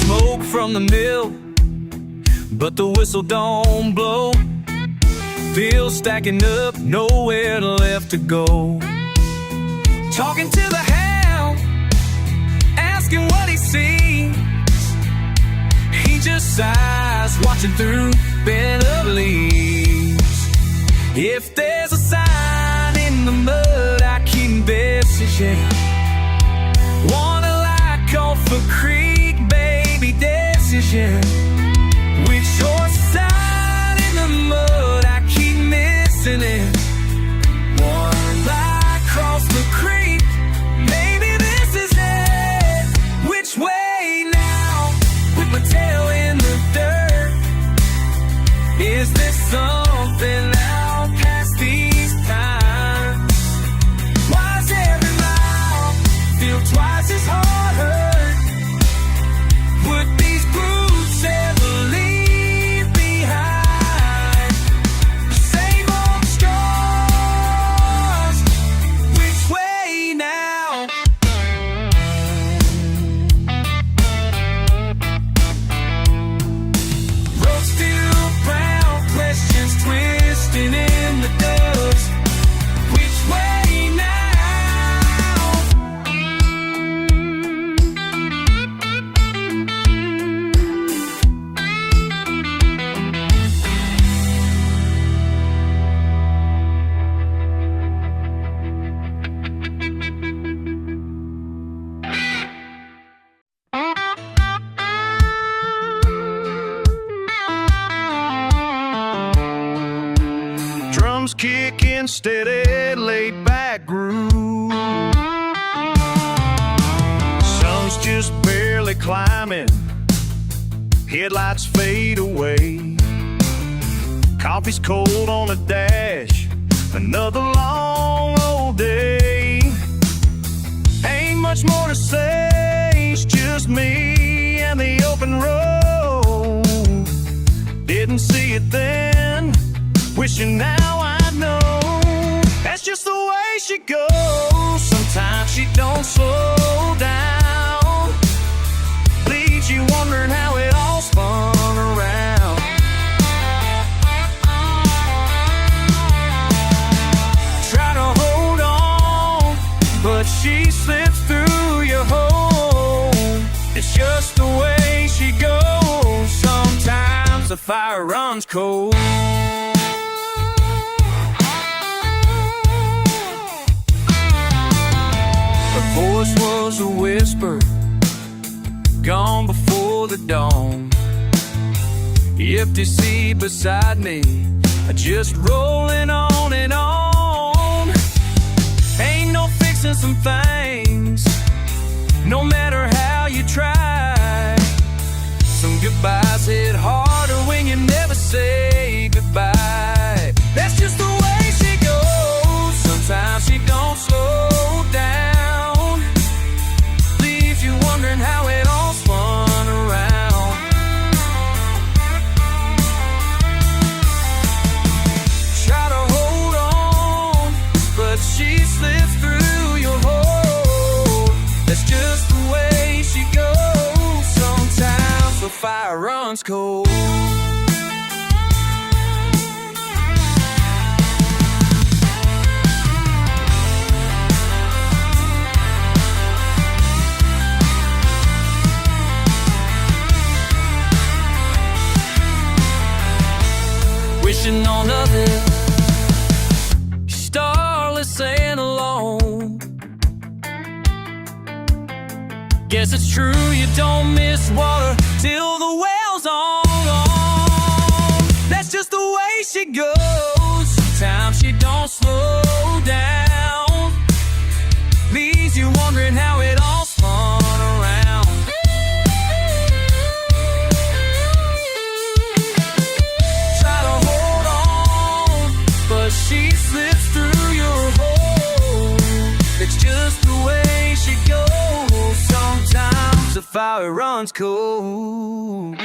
Smoke from the mill, but the whistle don't blow. Bills stacking up, nowhere left to go. Talking to the hound, asking what he sees. He just sighs, watching through bed of leaves. If there's a sign in the mud, I keep messaging. Wanna like off a creek, baby decision. With your sign in the mud, I keep missing it. One light across the creek, maybe this is it. Which way now, with my tail in the dirt? Is there something out past these times? Why's every mile feel twice as hard hurt? Would these boots ever leave behind the same old scars? Which way now? Road still brown, questions twisting in the dust. Which way now? Drums kicking steady, laid back groove. Sun's just barely climbing, headlights fade away. Coffee's cold on the dash, another long old day. Ain't much more to say, it's just me and the open road. you now, I know that's just the way she goes. Sometimes she don't slow down, leaves you wondering how it all spun around. Try to hold on, but she slips through your hole. It's just the way she goes. Sometimes the fire runs cold. Her voice was a whisper, gone before the dawn. Empty sea beside me, just rolling on and on. Ain't no fixing some things, no matter how you try. Some goodbyes hit harder when you never say goodbye. That's just the way she goes. Sometimes she don't slow down, leaves you wondering how it all spun around. Try to hold on, but she slips through your hole. That's just the way she goes. Sometimes the fire runs cold. Wishing on others, starless and alone. Guess it's true, you don't miss water till the well's all gone. That's just the way she goes. Sometimes she don't slow down, leaves you wondering how it all spun around. Try to hold on, but she slips through your hole. It's just the way she goes. Sometimes the fire runs cold.